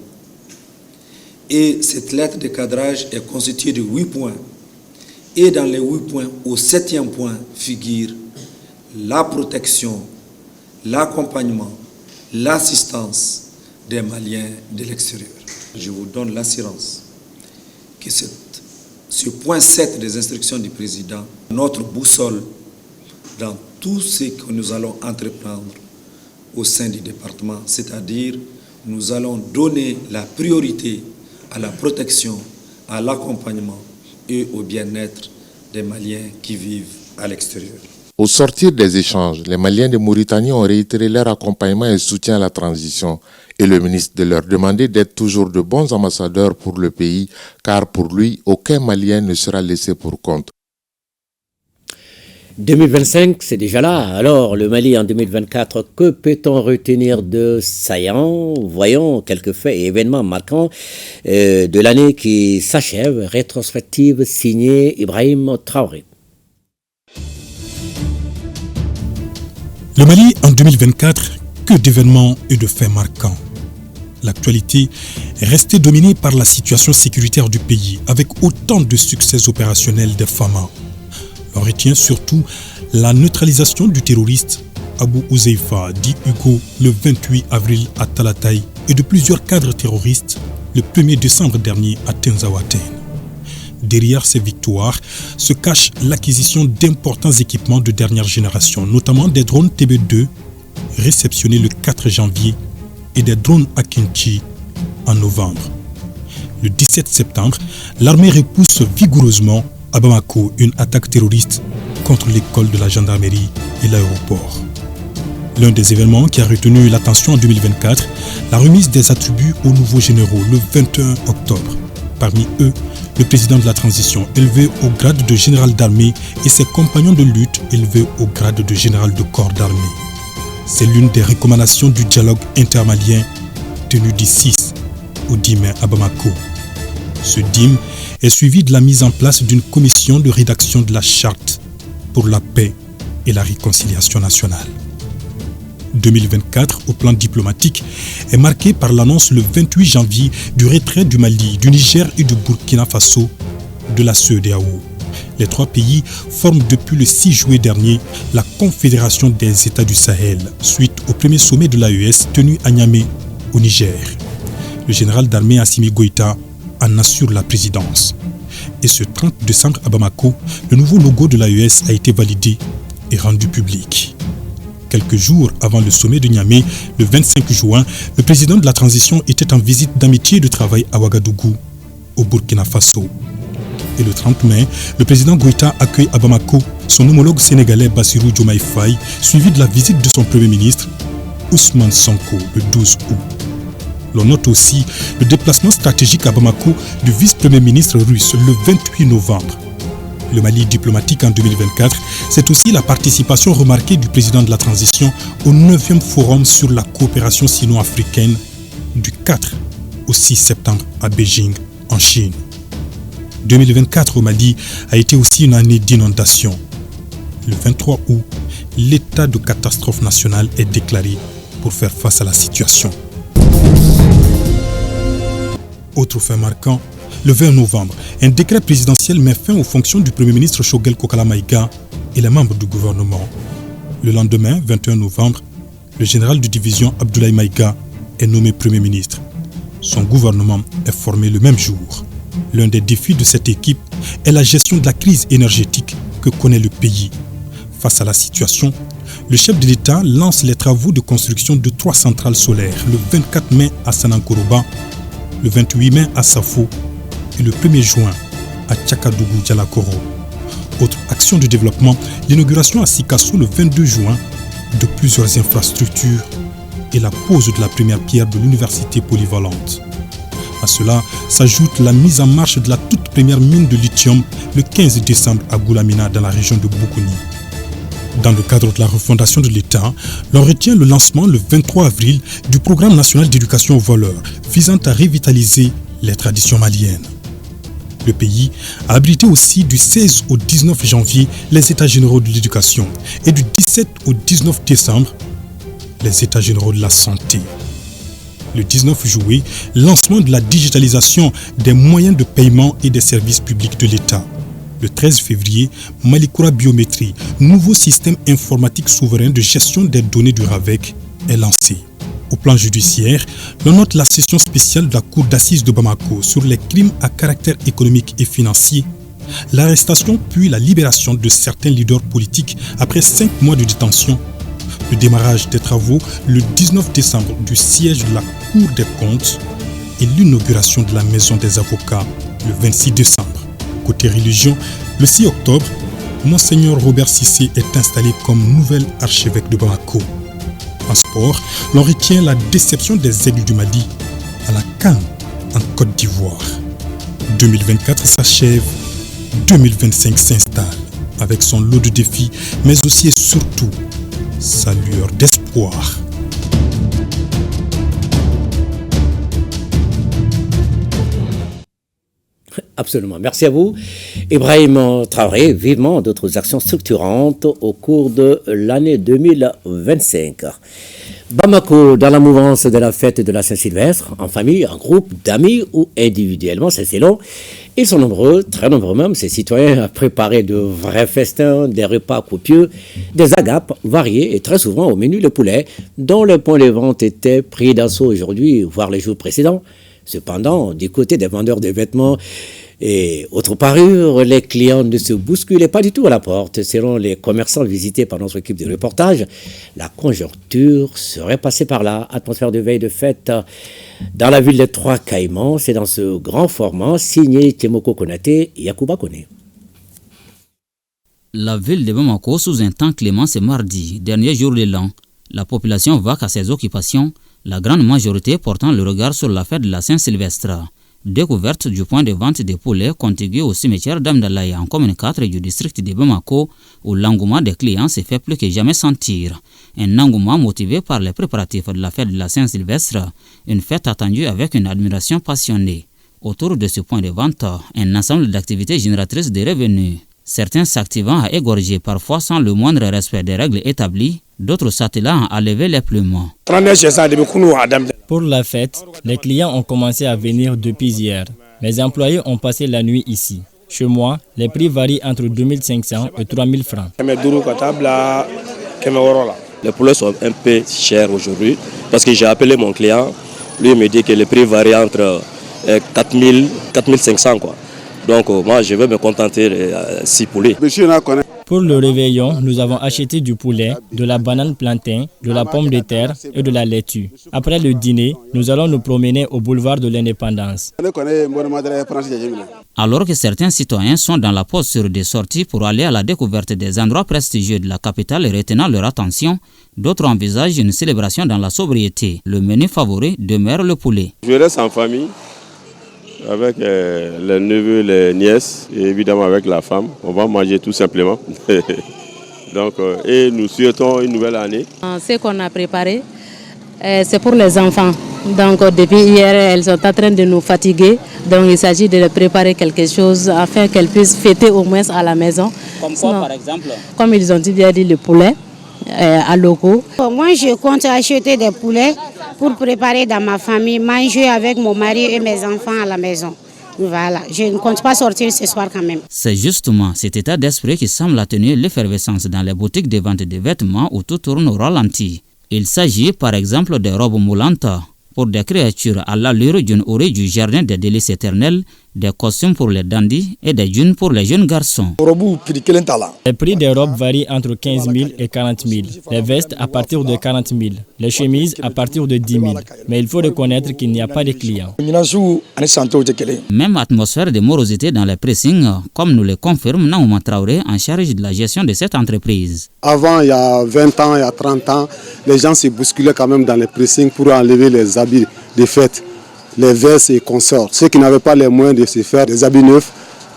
Et cette lettre de cadrage est constituée de 8 points. Et dans les 8 points, au 7e point figure la protection, l'accompagnement, l'assistance des Maliens de l'extérieur. Je vous donne l'assurance que ce point 7 des instructions du président, notre boussole dans tout ce que nous allons entreprendre au sein du département, c'est-à-dire nous allons donner la priorité à la protection, à l'accompagnement et au bien-être des Maliens qui vivent à l'extérieur. Au sortir des échanges, les Maliens de Mauritanie ont réitéré leur accompagnement et soutien à la transition et le ministre de leur demander d'être toujours de bons ambassadeurs pour le pays, car pour lui, aucun Malien ne sera laissé pour compte. 2025, c'est déjà là. Alors, le Mali en 2024, que peut-on retenir de saillant? Voyons quelques faits et événements marquants de l'année qui s'achève. Rétrospective signée Ibrahim Traoré. Le Mali en 2024, que d'événements et de faits marquants. L'actualité est restée dominée par la situation sécuritaire du pays, avec autant de succès opérationnels des FAMA. On retient surtout la neutralisation du terroriste Abou Ouzeifa, dit Hugo, le 28 avril à Talatay, et de plusieurs cadres terroristes le 1er décembre dernier à Tenzawaten. Derrière ces victoires se cache l'acquisition d'importants équipements de dernière génération, notamment des drones TB2 réceptionnés le 4 janvier et des drones Akinchi en novembre. Le 17 septembre, l'armée repousse vigoureusement à Bamako une attaque terroriste contre l'école de la gendarmerie et l'aéroport. L'un des événements qui a retenu l'attention en 2024, la remise des attributs aux nouveaux généraux le 21 octobre. Parmi eux, le président de la transition élevé au grade de général d'armée et ses compagnons de lutte élevés au grade de général de corps d'armée. C'est l'une des recommandations du dialogue intermalien tenu du 6 au 10 mai à Bamako. Ce DIM est suivi de la mise en place d'une commission de rédaction de la charte pour la paix et la réconciliation nationale. 2024, au plan diplomatique, est marqué par l'annonce le 28 janvier du retrait du Mali, du Niger et du Burkina Faso de la CEDEAO. Les trois pays forment depuis le 6 juillet dernier la Confédération des États du Sahel, suite au premier sommet de l'AES tenu à Niamey, au Niger. Le général d'armée Assimi Goïta en assure la présidence. Et ce 30 décembre à Bamako, le nouveau logo de l'AES a été validé et rendu public. Quelques jours avant le sommet de Niamey, le 25 juin, le président de la transition était en visite d'amitié et de travail à Ouagadougou, au Burkina Faso. Et le 30 mai, le président Goïta accueille à Bamako son homologue sénégalais Bassirou Diomaye Faye, suivi de la visite de son premier ministre, Ousmane Sonko, le 12 août. L'on note aussi le déplacement stratégique à Bamako du vice-premier ministre russe le 28 novembre. Le Mali diplomatique en 2024, c'est aussi la participation remarquée du président de la transition au 9e forum sur la coopération sino-africaine du 4 au 6 septembre à Beijing, en Chine. 2024 au Mali a été aussi une année d'inondation. Le 23 août, l'état de catastrophe nationale est déclaré pour faire face à la situation. Autre fait marquant, le 20 novembre, un décret présidentiel met fin aux fonctions du Premier ministre Choguel Kokala Maïga et les membres du gouvernement. Le lendemain, 21 novembre, le général de division Abdoulaye Maïga est nommé Premier ministre. Son gouvernement est formé le même jour. L'un des défis de cette équipe est la gestion de la crise énergétique que connaît le pays. Face à la situation, le chef de l'État lance les travaux de construction de 3 centrales solaires le 24 mai à Sanankoroba, le 28 mai à Safo et le 1er juin à Tchakadougou-Dialakoro. Autre action de développement, l'inauguration à Sikasso le 22 juin de plusieurs infrastructures et la pose de la première pierre de l'université polyvalente. À cela s'ajoute la mise en marche de la toute première mine de lithium le 15 décembre à Goulamina dans la région de Boukouni. Dans le cadre de la refondation de l'État, l'on retient le lancement le 23 avril du programme national d'éducation aux valeurs visant à revitaliser les traditions maliennes. Le pays a abrité aussi du 16 au 19 janvier les États généraux de l'éducation et du 17 au 19 décembre les États généraux de la santé. Le 19 juillet, lancement de la digitalisation des moyens de paiement et des services publics de l'État. Le 13 février, Malikoura Biométrie, nouveau système informatique souverain de gestion des données du RAVEC, est lancé. Au plan judiciaire, l'on note la session spéciale de la Cour d'assises de Bamako sur les crimes à caractère économique et financier, l'arrestation puis la libération de certains leaders politiques après 5 mois de détention, le démarrage des travaux le 19 décembre du siège de la Cour des comptes et l'inauguration de la Maison des avocats le 26 décembre. Côté religion, le 6 octobre, Monseigneur Robert Cissé est installé comme nouvel archevêque de Bamako. En sport, l'on retient la déception des aigles du Mali à la CAN en Côte d'Ivoire. 2024 s'achève, 2025 s'installe avec son lot de défis, mais aussi et surtout sa lueur d'espoir. Absolument. Merci à vous. Ibrahim Traoré, vivement d'autres actions structurantes au cours de l'année 2025. Bamako, dans la mouvance de la fête de la Saint-Sylvestre, en famille, en groupe, d'amis ou individuellement, c'est selon. Ils sont nombreux, très nombreux même, ces citoyens à préparer de vrais festins, des repas copieux, des agapes variées et très souvent au menu le poulet, dont les points de vente étaient pris d'assaut aujourd'hui, voire les jours précédents. Cependant, du côté des vendeurs de vêtements et autres parures, les clients ne se bousculaient pas du tout à la porte. Selon les commerçants visités par notre équipe de reportage, la conjoncture serait passée par là. Atmosphère de veille de fête dans la ville des Trois Caïmans. C'est dans ce grand format signé Temoko Konaté et Yakuba Kone. La ville de Bamako sous un temps clément ce mardi, dernier jour de l'an. La population vaque à ses occupations, la grande majorité portant le regard sur la fête de la Saint-Sylvestre. Découverte du point de vente des poulets contigu au cimetière d'Amdalaï en commune 4 du district de Bamako, où l'engouement des clients s'est fait plus que jamais sentir. Un engouement motivé par les préparatifs de la fête de la Saint-Sylvestre, une fête attendue avec une admiration passionnée. Autour de ce point de vente, un ensemble d'activités génératrices de revenus. Certains s'activant à égorger parfois sans le moindre respect des règles établies, d'autres s'attelant à lever les plumes. Pour la fête, les clients ont commencé à venir depuis hier. Les employés ont passé la nuit ici. Chez moi, les prix varient entre 2500 et 3000 francs. Les poulets sont un peu chers aujourd'hui parce que j'ai appelé mon client. Lui me dit que les prix varient entre 4000 et 4500 quoi. Donc moi je vais me contenter de 6 poulets. Pour le réveillon, nous avons acheté du poulet, de la banane plantain, de la pomme de terre et de la laitue. Après le dîner, nous allons nous promener au boulevard de l'Indépendance. Alors que certains citoyens sont dans la pause sur des sorties pour aller à la découverte des endroits prestigieux de la capitale et retenant leur attention, d'autres envisagent une célébration dans la sobriété. Le menu favori demeure le poulet. Je reste en famille avec les neveux, les nièces et évidemment avec la femme. On va manger tout simplement. Donc, et nous souhaitons une nouvelle année. Ce qu'on a préparé, c'est pour les enfants. Donc depuis hier, elles sont en train de nous fatiguer. Donc il s'agit de leur préparer quelque chose afin qu'elles puissent fêter au moins à la maison. Comme quoi par exemple? Comme ils ont bien dit, le poulet à logo. Moi je compte acheter des poulets pour préparer dans ma famille, manger avec mon mari et mes enfants à la maison. Voilà, je ne compte pas sortir ce soir quand même. C'est justement cet état d'esprit qui semble atténuer l'effervescence dans les boutiques de vente de vêtements où tout tourne au ralenti. Il s'agit par exemple des robes moulantes pour des créatures à l'allure d'une oreille du jardin des délices éternels, des costumes pour les dandys et des jeans pour les jeunes garçons. Les prix des robes varient entre 15 000 et 40 000. Les vestes à partir de 40 000. Les chemises à partir de 10 000. Mais il faut reconnaître qu'il n'y a pas de clients. Même atmosphère de morosité dans les pressings, comme nous le confirme Naouma Traoré en charge de la gestion de cette entreprise. Avant, il y a 20 ans, il y a 30 ans, les gens se bousculaient quand même dans les pressings pour enlever les habits de fête, les vestes et consorts. Ceux qui n'avaient pas les moyens de se faire des habits neufs,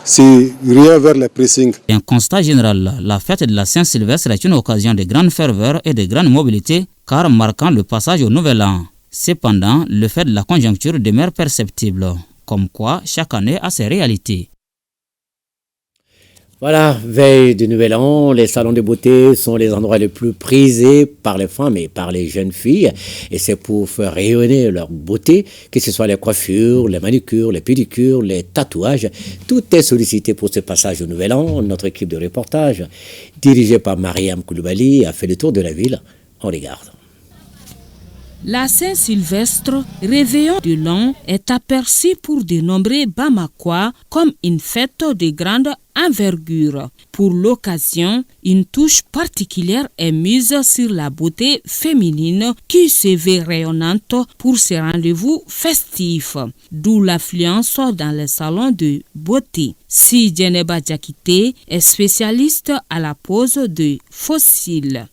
c'est rien vers les pressings. Un constat général, la fête de la Saint-Sylvestre est une occasion de grande ferveur et de grande mobilité, car marquant le passage au Nouvel An. Cependant, le fait de la conjoncture demeure perceptible, comme quoi chaque année a ses réalités. Voilà, veille du Nouvel An, les salons de beauté sont les endroits les plus prisés par les femmes et par les jeunes filles. Et c'est pour faire rayonner leur beauté, que ce soit les coiffures, les manucures, les pédicures, les tatouages. Tout est sollicité pour ce passage au Nouvel An. Notre équipe de reportage, dirigée par Mariam Koulibaly, a fait le tour de la ville. On regarde. La Saint-Sylvestre, réveillon de l'an, est aperçue pour de nombreux Bamakois comme une fête de grande envergure. Pour l'occasion, une touche particulière est mise sur la beauté féminine qui se veut rayonnante pour ces rendez-vous festifs, d'où l'affluence dans les salons de beauté. Si Djeneba Diakité est spécialiste à la pose de fossiles.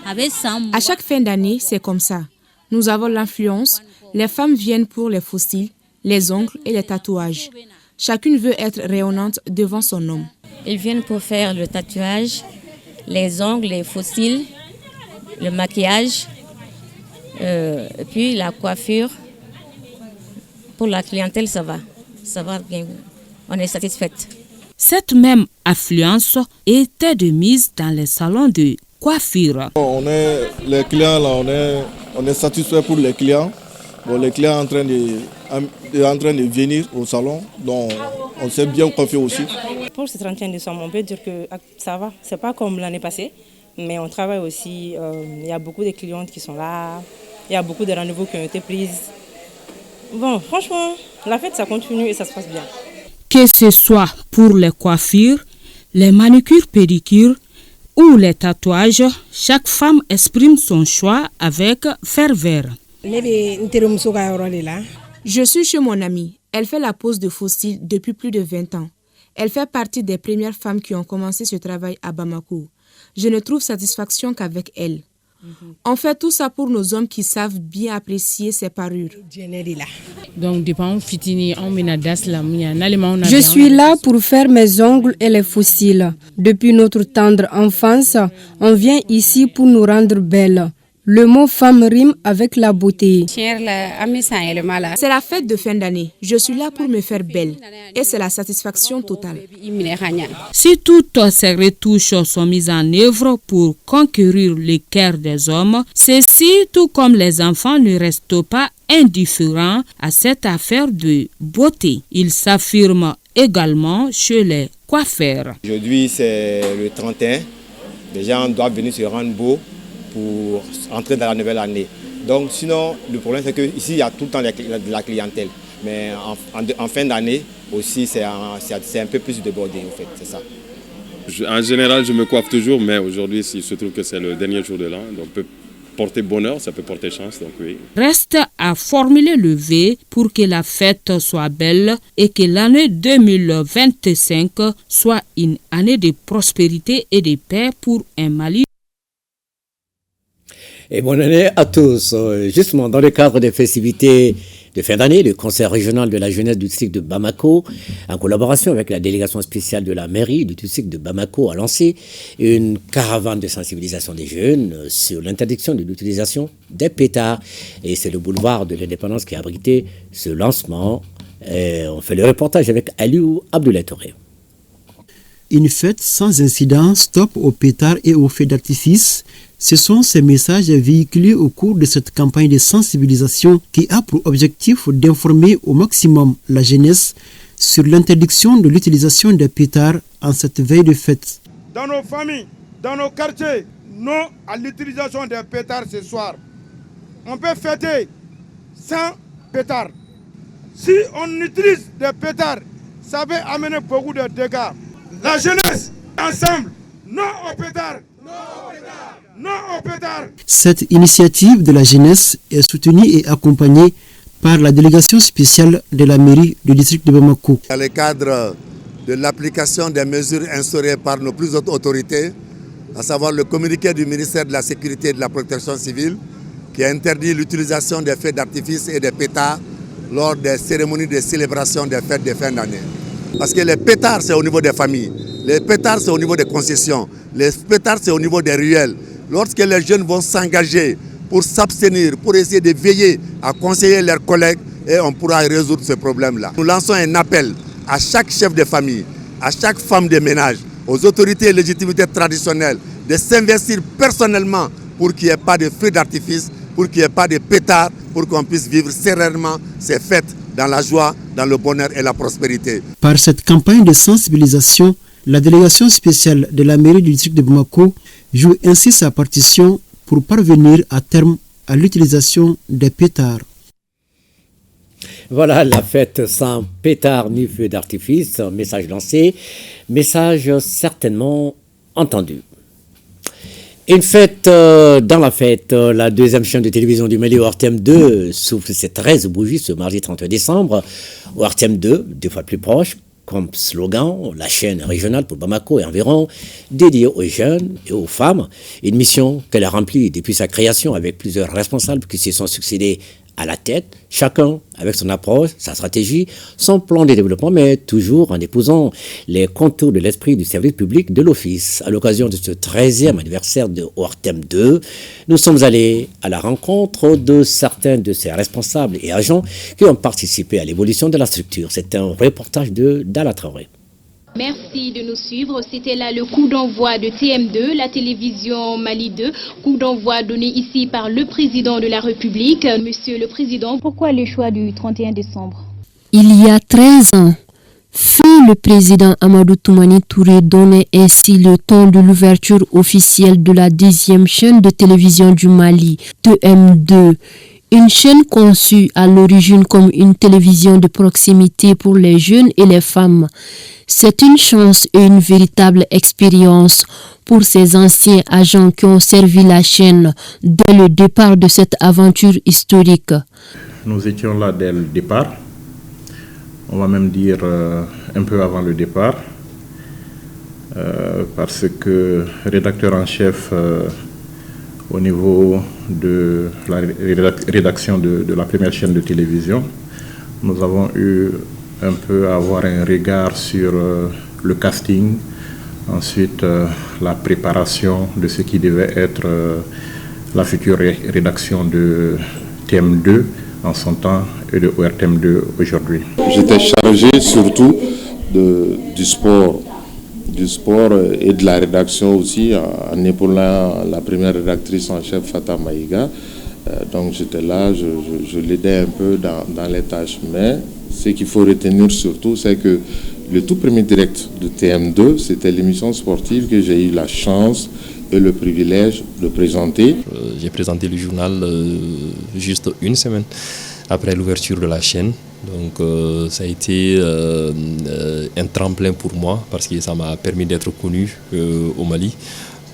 À chaque fin d'année, c'est comme ça. Nous avons l'influence. Les femmes viennent pour les fossiles, les ongles et les tatouages. Chacune veut être rayonnante devant son homme. Ils viennent pour faire le tatouage, les ongles, les fossiles, le maquillage, puis la coiffure. Pour la clientèle, ça va bien. On est satisfaite. Cette même affluence était de mise dans les salons de coiffure. Les clients là, on est satisfait pour les clients. Bon, les clients sont en train de venir au salon, donc on s'est bien coiffé aussi. Pour ce 31 décembre, on peut dire que ça va. C'est pas comme l'année passée, mais on travaille aussi. Il y a beaucoup de clientes qui sont là. Il y a beaucoup de rendez-vous qui ont été pris. Bon, franchement, la fête ça continue et ça se passe bien. Que ce soit pour les coiffures, les manucures, pédicures ou les tatouages, chaque femme exprime son choix avec ferveur. Je suis chez mon amie. Elle fait la pose de fossiles depuis plus de 20 ans. Elle fait partie des premières femmes qui ont commencé ce travail à Bamako. Je ne trouve satisfaction qu'avec elle. On fait tout ça pour nos hommes qui savent bien apprécier ces parures. Je suis là pour faire mes ongles et les fossiles. Depuis notre tendre enfance, on vient ici pour nous rendre belles. Le mot femme rime avec la beauté. C'est la fête de fin d'année. Je suis là pour me faire belle. Et c'est la satisfaction totale. Si toutes ces retouches sont mises en œuvre pour conquérir les cœurs des hommes, ceux-ci, tout comme les enfants, ne restent pas indifférents à cette affaire de beauté. Ils s'affirment également chez les coiffeurs. Aujourd'hui, c'est le 31. Les gens doivent venir se rendre beaux pour entrer dans la nouvelle année. Donc sinon, le problème c'est qu'ici, il y a tout le temps de la clientèle. Mais en fin d'année aussi, c'est un peu plus débordé en fait, c'est ça. En général, je me coiffe toujours, mais aujourd'hui, il se trouve que c'est le dernier jour de l'an. Donc peut porter bonheur, ça peut porter chance, donc oui. Reste à formuler le vœu pour que la fête soit belle et que l'année 2025 soit une année de prospérité et de paix pour un Mali. Et bonne année à tous. Justement, dans le cadre des festivités de fin d'année, le Conseil régional de la jeunesse du district de Bamako, en collaboration avec la délégation spéciale de la mairie du district de Bamako, a lancé une caravane de sensibilisation des jeunes sur l'interdiction de l'utilisation des pétards. Et c'est le boulevard de l'Indépendance qui a abrité ce lancement. Et on fait le reportage avec Aliou Abdoulaye Touré. Une fête sans incident, stop aux pétards et aux feux d'artifice. Ce sont ces messages véhiculés au cours de cette campagne de sensibilisation qui a pour objectif d'informer au maximum la jeunesse sur l'interdiction de l'utilisation des pétards en cette veille de fête. Dans nos familles, dans nos quartiers, non à l'utilisation des pétards ce soir. On peut fêter sans pétards. Si on utilise des pétards, ça va amener beaucoup de dégâts. La jeunesse, ensemble, non au pétard, non au pétard, non au pétard. Cette initiative de la jeunesse est soutenue et accompagnée par la délégation spéciale de la mairie du district de Bamako. Dans le cadre de l'application des mesures instaurées par nos plus hautes autorités, à savoir le communiqué du ministère de la Sécurité et de la Protection civile, qui a interdit l'utilisation des feux d'artifice et des pétards lors des cérémonies de célébration des fêtes de fin d'année. Parce que les pétards, c'est au niveau des familles, les pétards, c'est au niveau des concessions, les pétards, c'est au niveau des ruelles. Lorsque les jeunes vont s'engager pour s'abstenir, pour essayer de veiller à conseiller leurs collègues, et on pourra résoudre ce problème-là. Nous lançons un appel à chaque chef de famille, à chaque femme de ménage, aux autorités et légitimités traditionnelles, de s'investir personnellement pour qu'il n'y ait pas de feux d'artifice, pour qu'il n'y ait pas de pétards, pour qu'on puisse vivre sereinement ces fêtes dans la joie, dans le bonheur et la prospérité. Par cette campagne de sensibilisation, la délégation spéciale de la mairie du district de Bamako joue ainsi sa partition pour parvenir à terme à l'utilisation des pétards. Voilà la fête sans pétards ni feu d'artifice, message lancé, message certainement entendu. Une fête dans la fête, la deuxième chaîne de télévision du Mali, ORTM 2, souffle ses 13 bougies ce mardi 31 décembre. ORTM 2, 2 fois plus proche, comme slogan, la chaîne régionale pour Bamako et environ, dédiée aux jeunes et aux femmes. Une mission qu'elle a remplie depuis sa création avec plusieurs responsables qui se sont succédés à la tête, chacun avec son approche, sa stratégie, son plan de développement, mais toujours en épousant les contours de l'esprit du service public de l'Office. À l'occasion de ce 13e anniversaire de ORTM 2, nous sommes allés à la rencontre de certains de ces responsables et agents qui ont participé à l'évolution de la structure. C'est un reportage de Dala Traoré. Merci de nous suivre. C'était là le coup d'envoi de TM2, la télévision Mali 2. Coup d'envoi donné ici par le président de la République. Monsieur le Président, pourquoi le choix du 31 décembre? Il y a 13 ans, feu le président Amadou Toumani Touré donnait ainsi le ton de l'ouverture officielle de la 10e chaîne de télévision du Mali, TM2. Une chaîne conçue à l'origine comme une télévision de proximité pour les jeunes et les femmes. C'est une chance et une véritable expérience pour ces anciens agents qui ont servi la chaîne dès le départ de cette aventure historique. Nous étions là dès le départ, on va même dire un peu avant le départ, parce que rédacteur en chef au niveau de la rédaction de la première chaîne de télévision. Nous avons eu un peu à avoir un regard sur le casting, ensuite la préparation de ce qui devait être la future rédaction de TM2 en son temps et de ORTM2 aujourd'hui. J'étais chargé surtout du sport et de la rédaction aussi, en épaulant la première rédactrice en chef, Fata Maïga. Donc j'étais là, je l'aidais un peu dans les tâches. Mais ce qu'il faut retenir surtout, c'est que le tout premier direct de TM2, c'était l'émission sportive que j'ai eu la chance et le privilège de présenter. J'ai présenté le journal juste une semaine après l'ouverture de la chaîne. Donc ça a été un tremplin pour moi parce que ça m'a permis d'être connu au Mali.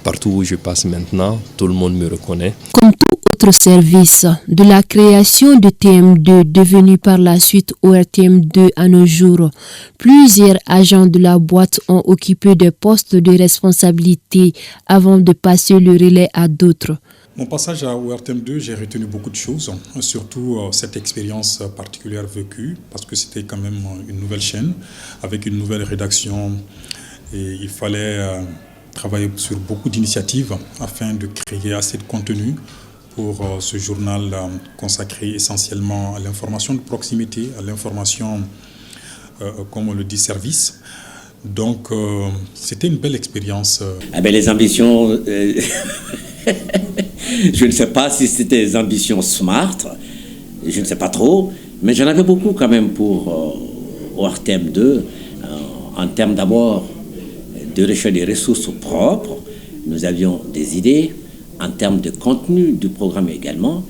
Partout où je passe maintenant, tout le monde me reconnaît. Comme tout autre service, de la création de TM2 devenu par la suite ORTM2 à nos jours, plusieurs agents de la boîte ont occupé des postes de responsabilité avant de passer le relais à d'autres. Mon passage à ORTM2, j'ai retenu beaucoup de choses, surtout cette expérience particulière vécue, parce que c'était quand même une nouvelle chaîne, avec une nouvelle rédaction, et il fallait travailler sur beaucoup d'initiatives afin de créer assez de contenu pour ce journal consacré essentiellement à l'information de proximité, à l'information, comme on le dit, service. Donc, c'était une belle expérience. Les ambitions... Je ne sais pas si c'était des ambitions smart, je ne sais pas trop, mais j'en avais beaucoup quand même pour ORTM2, en termes d'abord de recherche des ressources propres. Nous avions des idées, en termes de contenu du programme également,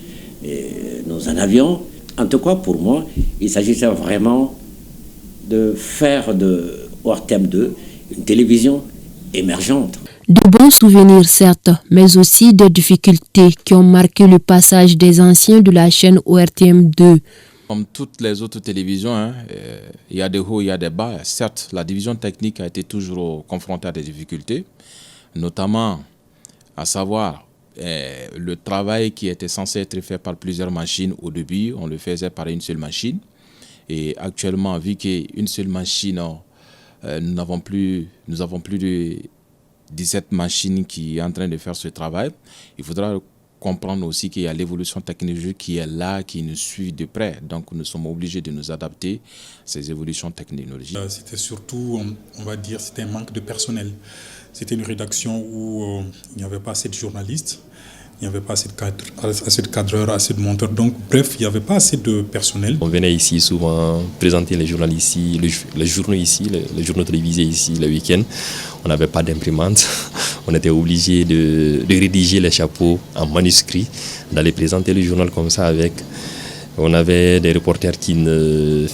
nous en avions. En tout cas, pour moi, il s'agissait vraiment de faire de ORTM2 une télévision émergente. De bons souvenirs certes, mais aussi des difficultés qui ont marqué le passage des anciens de la chaîne ORTM2. Comme toutes les autres télévisions, il y a des hauts, il y a des bas. Certes, la division technique a été toujours confrontée à des difficultés, notamment à savoir le travail qui était censé être fait par plusieurs machines au début, on le faisait par une seule machine. Et actuellement, vu qu'une seule machine, nous avons plus de 17 machines qui sont en train de faire ce travail. Il faudra comprendre aussi qu'il y a l'évolution technologique qui est là, qui nous suit de près. Donc nous sommes obligés de nous adapter à ces évolutions technologiques. C'était surtout, on va dire, c'était un manque de personnel. C'était une rédaction où il n'y avait pas assez de journalistes, il n'y avait pas assez de cadreurs, assez de monteurs. Donc bref, il n'y avait pas assez de personnel. On venait ici souvent présenter les journaux ici, les journaux ici, les journaux télévisés ici le week-end. On n'avait pas d'imprimante. On était obligé de rédiger les chapeaux en manuscrit, d'aller présenter le journal comme ça avec. On avait des reporters qui ne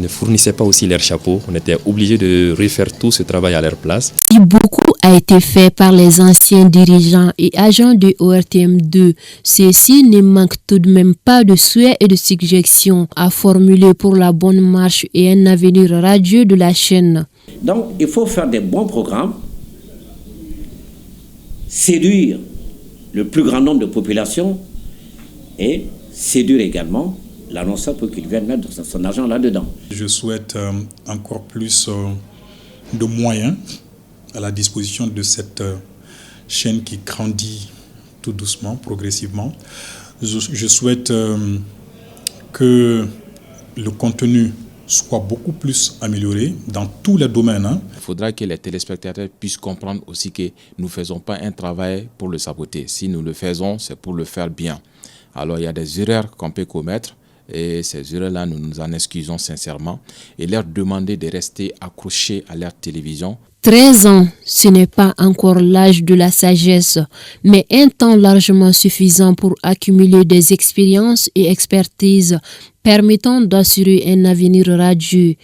fournissaient pas aussi leurs chapeaux. On était obligé de refaire tout ce travail à leur place. Si beaucoup a été fait par les anciens dirigeants et agents de ORTM2, ceux-ci ne manquent tout de même pas de souhaits et de suggestions à formuler pour la bonne marche et un avenir radieux de la chaîne. Donc, il faut faire des bons programmes, séduire le plus grand nombre de populations et séduire également l'annonceur pour qu'il vienne mettre son argent là-dedans. Je souhaite encore plus de moyens à la disposition de cette chaîne qui grandit tout doucement, progressivement. Je souhaite que le contenu soit beaucoup plus amélioré dans tous les domaines. Il faudra que les téléspectateurs puissent comprendre aussi que nous ne faisons pas un travail pour le saboter. Si nous le faisons, c'est pour le faire bien. Alors il y a des erreurs qu'on peut commettre et ces erreurs-là, nous nous en excusons sincèrement et leur demander de rester accrochés à leur télévision. 13 ans, ce n'est pas encore l'âge de la sagesse, mais un temps largement suffisant pour accumuler des expériences et expertises permettant d'assurer un avenir radieux.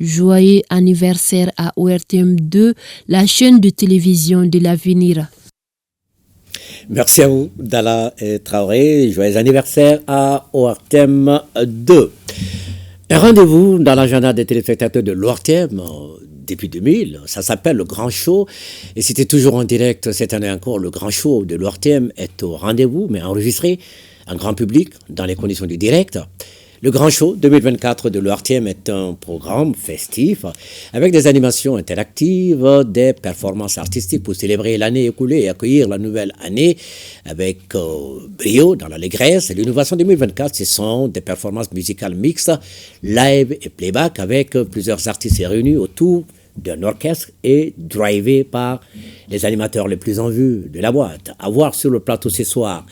Joyeux anniversaire à ORTM2, la chaîne de télévision de l'avenir. Merci à vous, Dalla Traoré. Joyeux anniversaire à ORTM 2. Un rendez-vous dans l'agenda des téléspectateurs de l'ORTM depuis 2000. Ça s'appelle le Grand Show et c'était toujours en direct cette année encore. Le Grand Show de l'ORTM est au rendez-vous, mais enregistré en grand public dans les conditions du direct. Le Grand Show 2024 de l'ORTM est un programme festif avec des animations interactives, des performances artistiques pour célébrer l'année écoulée et accueillir la nouvelle année avec brio dans l'allégresse. Et l'innovation 2024, ce sont des performances musicales mixtes, live et playback avec plusieurs artistes réunis autour d'un orchestre et drivés par les animateurs les plus en vue de la boîte. À voir sur le plateau ce soir,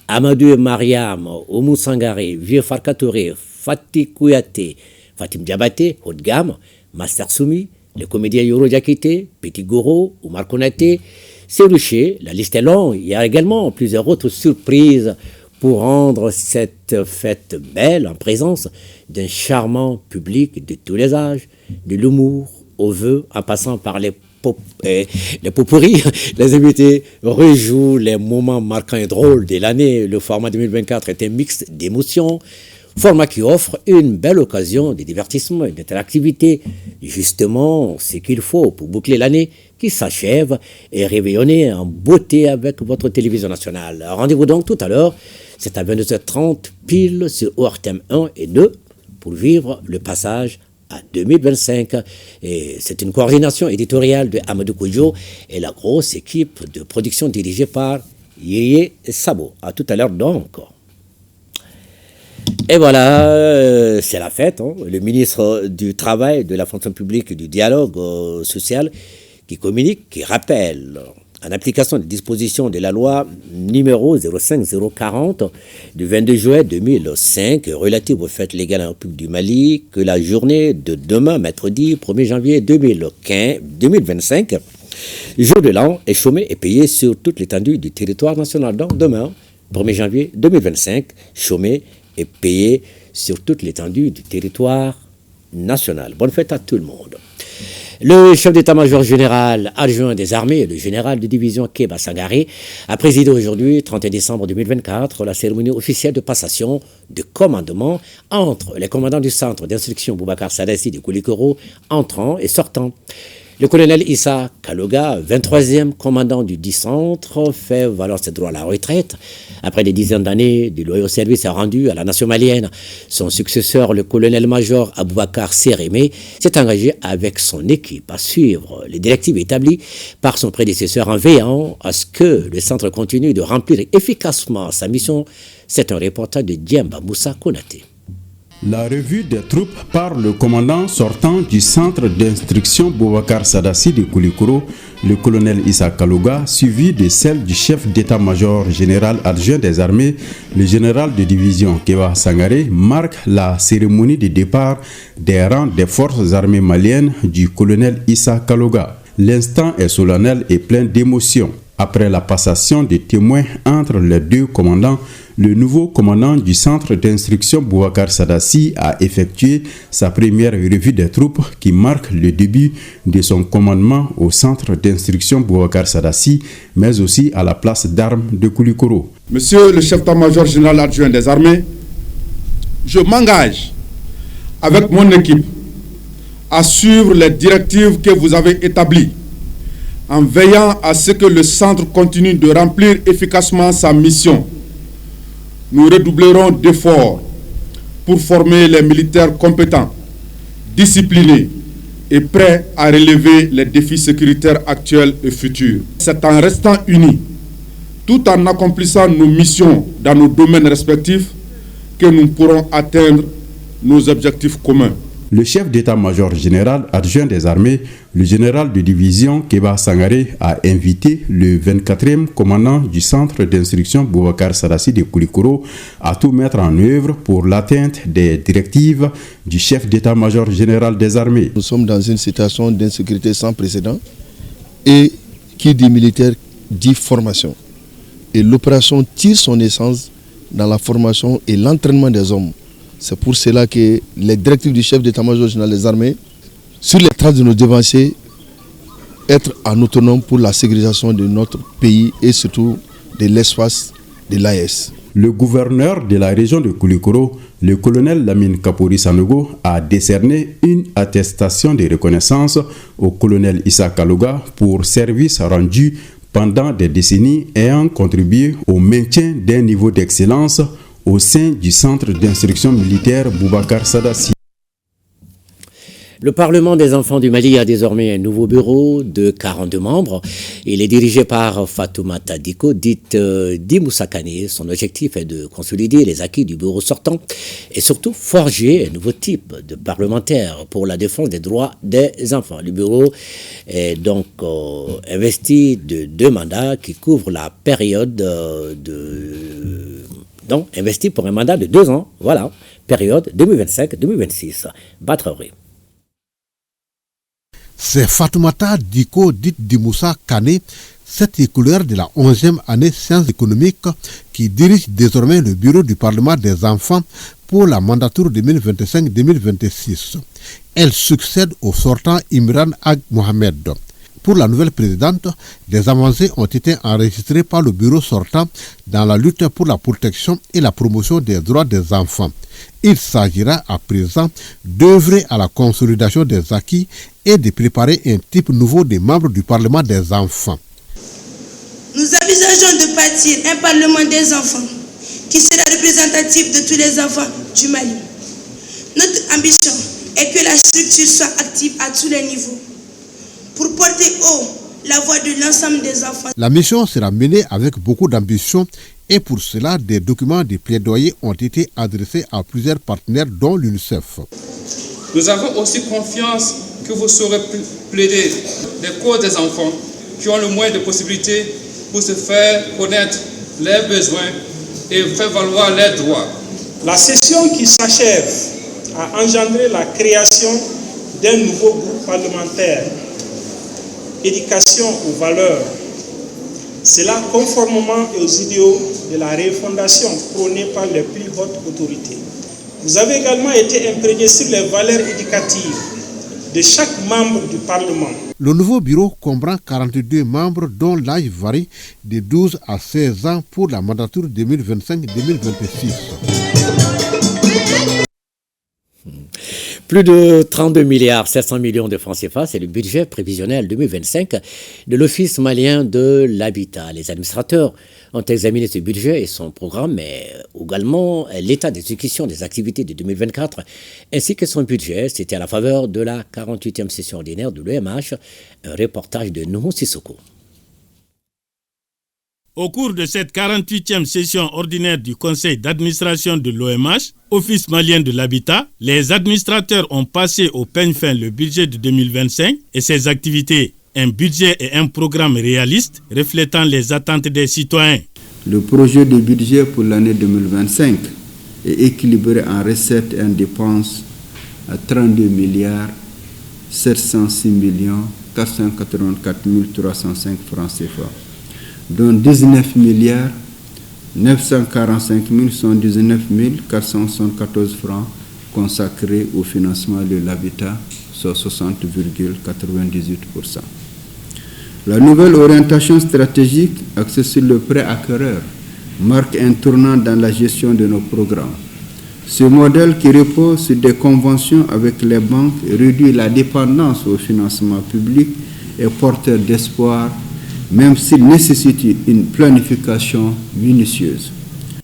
Amadou et Mariam, Oumou Sangaré, Vieux Farka Touré, Fatih Kouyaté, Fatim Diabaté, haut de gamme, Master Soumi, les comédiens Yoro Diakité, Petit Goro, Oumar Konaté, Serouché, la liste est longue. Il y a également plusieurs autres surprises pour rendre cette fête belle en présence d'un charmant public de tous les âges, de l'humour aux vœux, en passant par les potpourris. Les invités rejouent les moments marquants et drôles de l'année. Le format 2024 est un mix d'émotions, format qui offre une belle occasion de divertissement et d'interactivité. Justement, ce qu'il faut pour boucler l'année qui s'achève et réveillonner en beauté avec votre télévision nationale. Rendez-vous donc tout à l'heure, c'est à 22h30 pile sur ORTM 1 et 2 pour vivre le passage à 2025. Et c'est une coordination éditoriale de Amadou Koudjo et la grosse équipe de production dirigée par Yeye Sabo. À tout à l'heure donc. Et voilà, c'est la fête. Le ministre du Travail, de la fonction publique et du dialogue social qui communique, qui rappelle, en application des dispositions de la loi numéro 05040 du 22 juillet 2005 relative aux fêtes légales en République du Mali, que la journée de demain, mercredi 1er janvier 2025, jour de l'an, est chômé et payé sur toute l'étendue du territoire national. Donc demain, 1er janvier 2025, chômé et payé sur toute l'étendue du territoire national. Bonne fête à tout le monde. Le chef d'état-major général adjoint des armées, le général de division Kéba Sangaré, a présidé aujourd'hui, 31 décembre 2024, la cérémonie officielle de passation de commandement entre les commandants du centre d'instruction Boubacar Sadassi de Koulikoro, entrant et sortant. Le colonel Issa Kaloga, 23e commandant du 10 centre, fait valoir ses droits à la retraite. Après des dizaines d'années de loyaux services rendus à la nation malienne, son successeur, le colonel-major Aboubakar Sérémé, s'est engagé avec son équipe à suivre les directives établies par son prédécesseur en veillant à ce que le centre continue de remplir efficacement sa mission. C'est un reportage de Djemba Moussa Konaté. La revue des troupes par le commandant sortant du centre d'instruction Boubacar Sadassi de Koulikoro, le colonel Issa Kaloga, suivi de celle du chef d'état-major général adjoint des armées, le général de division Kéba Sangaré, marque la cérémonie de départ des rangs des forces armées maliennes du colonel Issa Kaloga. L'instant est solennel et plein d'émotions. Après la passation des témoins entre les deux commandants, le nouveau commandant du centre d'instruction Boubacar Sadassi a effectué sa première revue des troupes qui marque le début de son commandement au centre d'instruction Boubacar Sadassi, mais aussi à la place d'armes de Koulikoro. Monsieur le chef d'état-major général adjoint des armées, je m'engage avec mon équipe à suivre les directives que vous avez établies, en veillant à ce que le centre continue de remplir efficacement sa mission. Nous redoublerons d'efforts pour former les militaires compétents, disciplinés et prêts à relever les défis sécuritaires actuels et futurs. C'est en restant unis, tout en accomplissant nos missions dans nos domaines respectifs, que nous pourrons atteindre nos objectifs communs. Le chef d'état-major général adjoint des armées, le général de division Kéba Sangaré, a invité le 24e commandant du centre d'instruction Boubacar Sadassi de Koulikoro à tout mettre en œuvre pour l'atteinte des directives du chef d'état-major général des armées. Nous sommes dans une situation d'insécurité sans précédent et qui dit militaire dit formation. Et l'opération tire son essence dans la formation et l'entraînement des hommes. C'est pour cela que les directives du chef d'état-major général des armées, sur les traces de nos devanciers, être en autonome pour la sécurisation de notre pays et surtout de l'espace de l'AES. Le gouverneur de la région de Koulikoro, le colonel Lamine Kapouri Sanogo, a décerné une attestation de reconnaissance au colonel Issa Kalouga pour services rendus pendant des décennies ayant contribué au maintien d'un niveau d'excellence au sein du centre d'instruction militaire Boubacar Sadassi. Le Parlement des enfants du Mali a désormais un nouveau bureau de 42 membres. Il est dirigé par Fatoumata Diko, dite Dimoussa Kane. Son objectif est de consolider les acquis du bureau sortant et surtout forger un nouveau type de parlementaire pour la défense des droits des enfants. Le bureau est donc investi de 2 mandats qui couvrent la période donc investi pour un mandat de 2 ans. Voilà, période 2025-2026. Batraoré. C'est Fatoumata Diko, dite Dimoussa Kane, cette titulaire de la 11e année sciences économiques, qui dirige désormais le bureau du Parlement des enfants pour la mandature 2025-2026. Elle succède au sortant Imran Ag Mohamed. Pour la nouvelle présidente, des avancées ont été enregistrées par le bureau sortant dans la lutte pour la protection et la promotion des droits des enfants. Il s'agira à présent d'œuvrer à la consolidation des acquis et de préparer un type nouveau des membres du Parlement des enfants. Nous envisageons de bâtir un Parlement des enfants qui sera représentatif de tous les enfants du Mali. Notre ambition est que la structure soit active à tous les niveaux pour porter haut la voix de l'ensemble des enfants. La mission sera menée avec beaucoup d'ambition et pour cela, des documents de plaidoyer ont été adressés à plusieurs partenaires dont l'UNICEF. Nous avons aussi confiance que vous saurez plaider les causes des enfants qui ont le moins de possibilités pour se faire connaître leurs besoins et faire valoir leurs droits. La session qui s'achève a engendré la création d'un nouveau groupe parlementaire, éducation aux valeurs. Cela conformément aux idéaux de la refondation prônée par les plus hautes autorités. Vous avez également été imprégné sur les valeurs éducatives de chaque membre du Parlement. Le nouveau bureau comprend 42 membres dont l'âge varie de 12 à 16 ans pour la mandature 2025-2026. Plus de 32 milliards 700 millions de francs CFA, c'est le budget prévisionnel 2025 de l'Office malien de l'habitat. Les administrateurs ont examiné ce budget et son programme, mais également l'état d'exécution des activités de 2024, ainsi que son budget. C'était à la faveur de la 48e session ordinaire de l'OMH, un reportage de Nuhu Sissoko. Au cours de cette 48e session ordinaire du conseil d'administration de l'OMH, Office malien de l'habitat, les administrateurs ont passé au peigne fin le budget de 2025 et ses activités. Un budget et un programme réaliste reflétant les attentes des citoyens. Le projet de budget pour l'année 2025 est équilibré en recettes et en dépenses à 32 milliards 706 millions 484 305 francs CFA, dont 19 milliards 945 119 474 francs consacrés au financement de l'habitat, soit 60,98%. La nouvelle orientation stratégique axée sur le prêt acquéreur marque un tournant dans la gestion de nos programmes. Ce modèle qui repose sur des conventions avec les banques réduit la dépendance au financement public et porteur d'espoir, même s'il nécessite une planification minutieuse.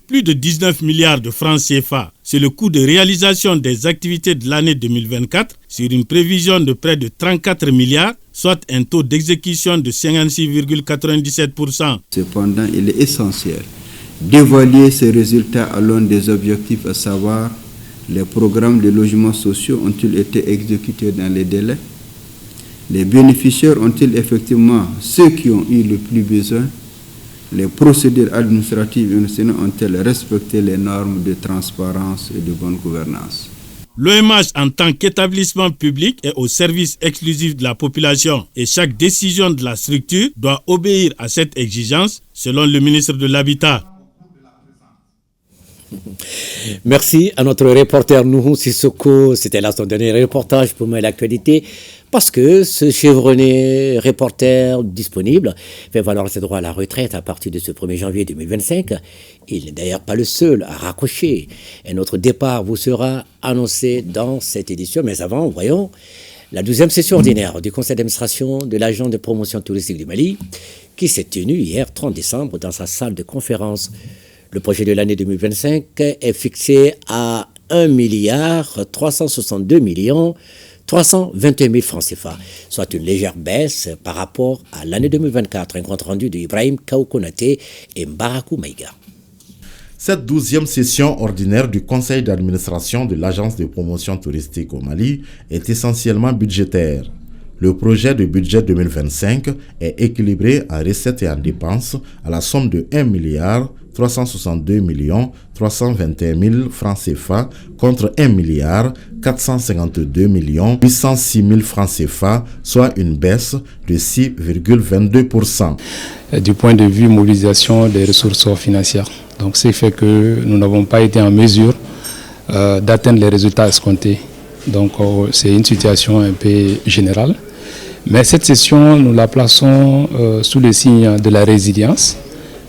Plus de 19 milliards de francs CFA, c'est le coût de réalisation des activités de l'année 2024 sur une prévision de près de 34 milliards, soit un taux d'exécution de 56,97%. Cependant, il est essentiel d'évaluer ces résultats à l'aune des objectifs, à savoir les programmes de logements sociaux ont-ils été exécutés dans les délais? Les bénéficiaires ont-ils effectivement ceux qui ont eu le plus besoin? Les procédures administratives ont-elles respecté les normes de transparence et de bonne gouvernance? L'OMH, en tant qu'établissement public, est au service exclusif de la population et chaque décision de la structure doit obéir à cette exigence, selon le ministre de l'Habitat. Merci à notre reporter Nuhu Sissoko. C'était là son dernier reportage pour moi l'actualité. parce que ce chevronné reporter disponible fait valoir ses droits à la retraite à partir de ce 1er janvier 2025. Il n'est d'ailleurs pas le seul à raccrocher. Et notre départ vous sera annoncé dans cette édition. Mais avant, voyons la 12e session ordinaire du conseil d'administration de l'agence de promotion touristique du Mali qui s'est tenue hier 30 décembre dans sa salle de conférence. Le projet de l'année 2025 est fixé à 1,362,321,000 francs CFA, soit une légère baisse par rapport à l'année 2024. Un compte rendu de Ibrahim Kaoukonaté et Mbarakou Maïga. Cette 12e session ordinaire du conseil d'administration de l'agence de promotion touristique au Mali est essentiellement budgétaire. Le projet de budget 2025 est équilibré en recettes et en dépenses à la somme de 1,362,321,000 francs CFA contre 1,452,806,000 francs CFA, soit une baisse de 6,22%. Du point de vue mobilisation des ressources financières. Donc, ce qui fait que nous n'avons pas été en mesure d'atteindre les résultats escomptés. Donc, c'est une situation un peu générale. Mais cette session, nous la plaçons sous le signe de la résilience,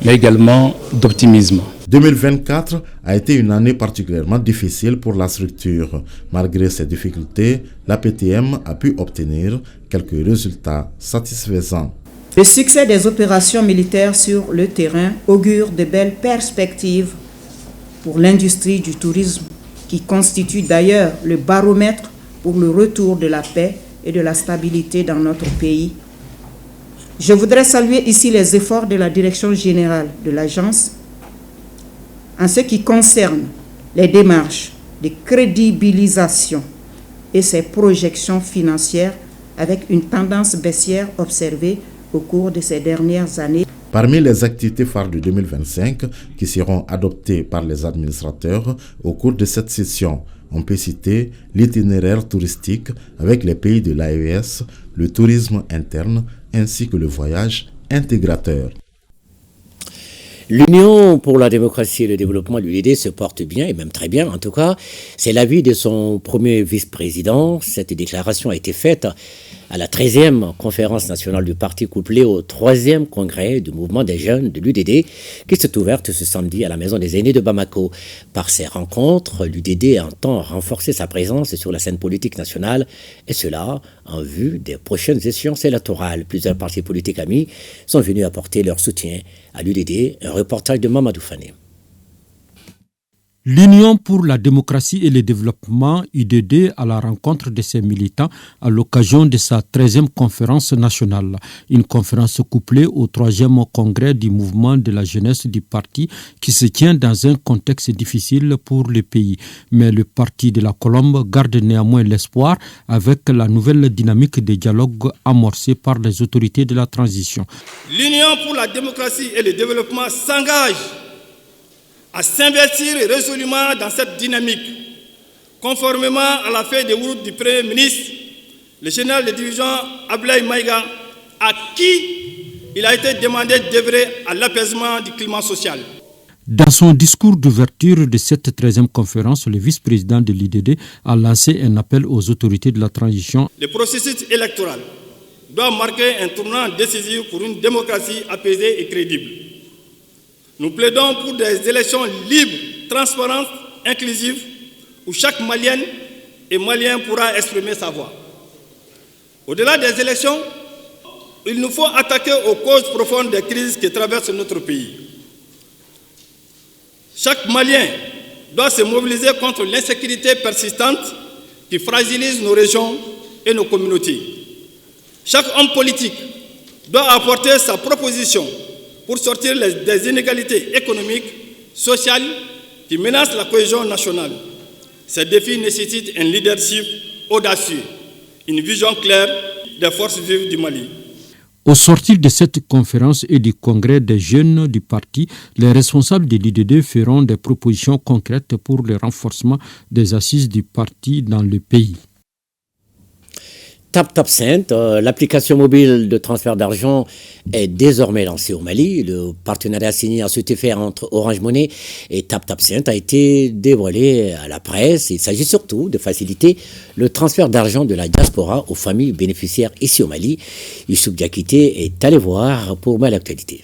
mais également d'optimisme. 2024 a été une année particulièrement difficile pour la structure. Malgré ces difficultés, l'APTM a pu obtenir quelques résultats satisfaisants. Le succès des opérations militaires sur le terrain augure de belles perspectives pour l'industrie du tourisme, qui constitue d'ailleurs le baromètre pour le retour de la paix et de la stabilité dans notre pays. Je voudrais saluer ici les efforts de la direction générale de l'agence en ce qui concerne les démarches de crédibilisation et ses projections financières avec une tendance baissière observée au cours de ces dernières années. Parmi les activités phares de 2025 qui seront adoptées par les administrateurs au cours de cette session, on peut citer l'itinéraire touristique avec les pays de l'AES, le tourisme interne ainsi que le voyage intégrateur. L'Union pour la démocratie et le développement, l'UDD, se porte bien, et même très bien en tout cas. C'est l'avis de son premier vice-président. Cette déclaration a été faite à la 13e conférence nationale du parti couplée au 3e congrès du mouvement des jeunes de l'UDD qui s'est ouverte ce samedi à la Maison des aînés de Bamako. Par ces rencontres, l'UDD entend renforcer sa présence sur la scène politique nationale et cela en vue des prochaines échéances électorales. Plusieurs partis politiques amis sont venus apporter leur soutien à l'UDD. Un reportage de Mamadou Fane. L'Union pour la démocratie et le développement, UDD, à la rencontre de ses militants à l'occasion de sa 13e conférence nationale. Une conférence couplée au 3e congrès du mouvement de la jeunesse du parti qui se tient dans un contexte difficile pour le pays. Mais le parti de la Colombe garde néanmoins l'espoir avec la nouvelle dynamique de dialogue amorcée par les autorités de la transition. L'Union pour la démocratie et le développement s'engage à s'investir résolument dans cette dynamique, conformément à la feuille de route du Premier ministre, le général de division Ablaye Maïga, à qui il a été demandé d'œuvrer à l'apaisement du climat social. Dans son discours d'ouverture de cette 13e conférence, le vice-président de l'UDD a lancé un appel aux autorités de la transition. Le processus électoral doit marquer un tournant décisif pour une démocratie apaisée et crédible. Nous plaidons pour des élections libres, transparentes, inclusives, où chaque Malienne et Malien pourra exprimer sa voix. Au-delà des élections, il nous faut attaquer aux causes profondes des crises qui traversent notre pays. Chaque Malien doit se mobiliser contre l'insécurité persistante qui fragilise nos régions et nos communautés. Chaque homme politique doit apporter sa proposition pour sortir des inégalités économiques, sociales qui menacent la cohésion nationale. Ces défis nécessitent un leadership audacieux, une vision claire des forces vives du Mali. Au sortir de cette conférence et du congrès des jeunes du parti, les responsables de l'UDD feront des propositions concrètes pour le renforcement des assises du parti dans le pays. TapTapSend, l'application mobile de transfert d'argent est désormais lancée au Mali. Le partenariat signé à cet effet entre Orange Money et TapTapSend a été dévoilé à la presse. Il s'agit surtout de faciliter le transfert d'argent de la diaspora aux familles bénéficiaires ici au Mali. Youssouf Diakité est allé voir pour l'actualité.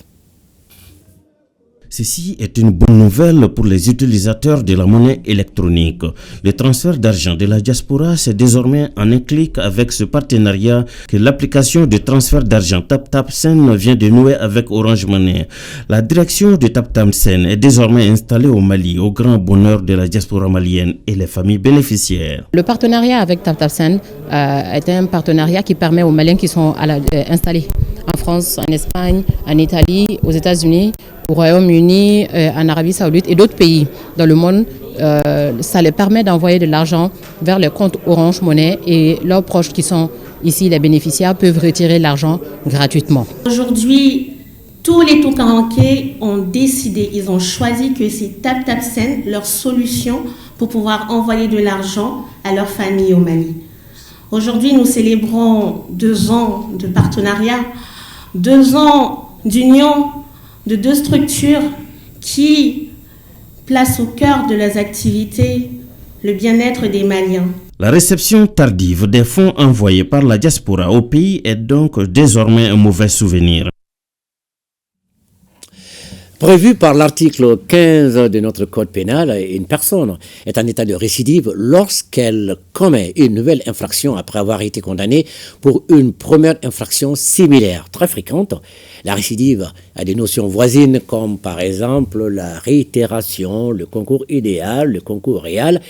Ceci est une bonne nouvelle pour les utilisateurs de la monnaie électronique. Le transfert d'argent de la diaspora, c'est désormais en un clic avec ce partenariat que l'application de transfert d'argent TapTapSend vient de nouer avec Orange Money. La direction de TapTapSend est désormais installée au Mali, au grand bonheur de la diaspora malienne et les familles bénéficiaires. Le partenariat avec TapTapSend est un partenariat qui permet aux Maliens qui sont installés en France, en Espagne, en Italie, aux États-Unis, au Royaume-Uni, en Arabie Saoudite et d'autres pays dans le monde, ça les permet d'envoyer de l'argent vers les comptes Orange Money et leurs proches qui sont ici, les bénéficiaires, peuvent retirer l'argent gratuitement. Aujourd'hui, tous les Toukaranké ont décidé, ils ont choisi que c'est TapTapSend leur solution pour pouvoir envoyer de l'argent à leur famille au Mali. Aujourd'hui, nous célébrons 2 ans de partenariat, 2 ans d'union de 2 structures qui placent au cœur de leurs activités le bien-être des Maliens. La réception tardive des fonds envoyés par la diaspora au pays est donc désormais un mauvais souvenir. Prévu par l'article 15 de notre code pénal, une personne est en état de récidive lorsqu'elle commet une nouvelle infraction après avoir été condamnée pour une première infraction similaire. Très fréquente, la récidive a des notions voisines comme par exemple la réitération, le concours idéal, le concours réel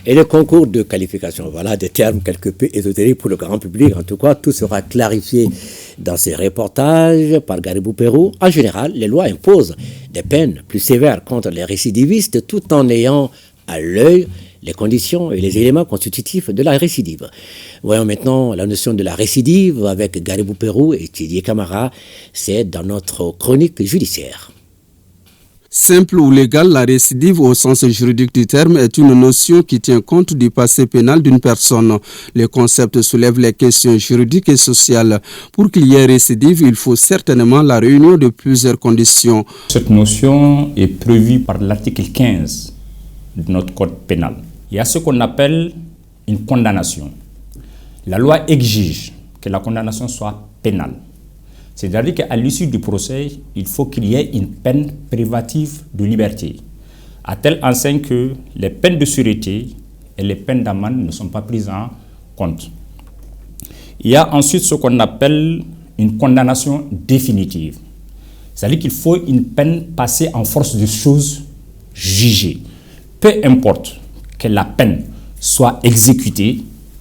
et le concours de qualification. Voilà des termes quelque peu ésotériques pour le grand public. En tout cas, tout sera clarifié dans ces reportages par Garibou Pérou. En général, les lois imposent des peines plus sévères contre les récidivistes tout en ayant à l'œil les conditions et les éléments constitutifs de la récidive. Voyons maintenant la notion de la récidive avec Garibou Pérou et Thierry Camara. C'est dans notre chronique judiciaire. Simple ou légale, la récidive au sens juridique du terme est une notion qui tient compte du passé pénal d'une personne. Le concept soulève les questions juridiques et sociales. Pour qu'il y ait récidive, il faut certainement la réunion de plusieurs conditions. Cette notion est prévue par l'article 15 de notre code pénal. Il y a ce qu'on appelle une condamnation. La loi exige que la condamnation soit pénale. C'est-à-dire qu'à l'issue du procès, il faut qu'il y ait une peine privative de liberté, à telle enseigne que les peines de sûreté et les peines d'amende ne sont pas prises en compte. Il y a ensuite ce qu'on appelle une condamnation définitive. C'est-à-dire qu'il faut une peine passée en force de choses jugées. Peu importe que la peine soit exécutée,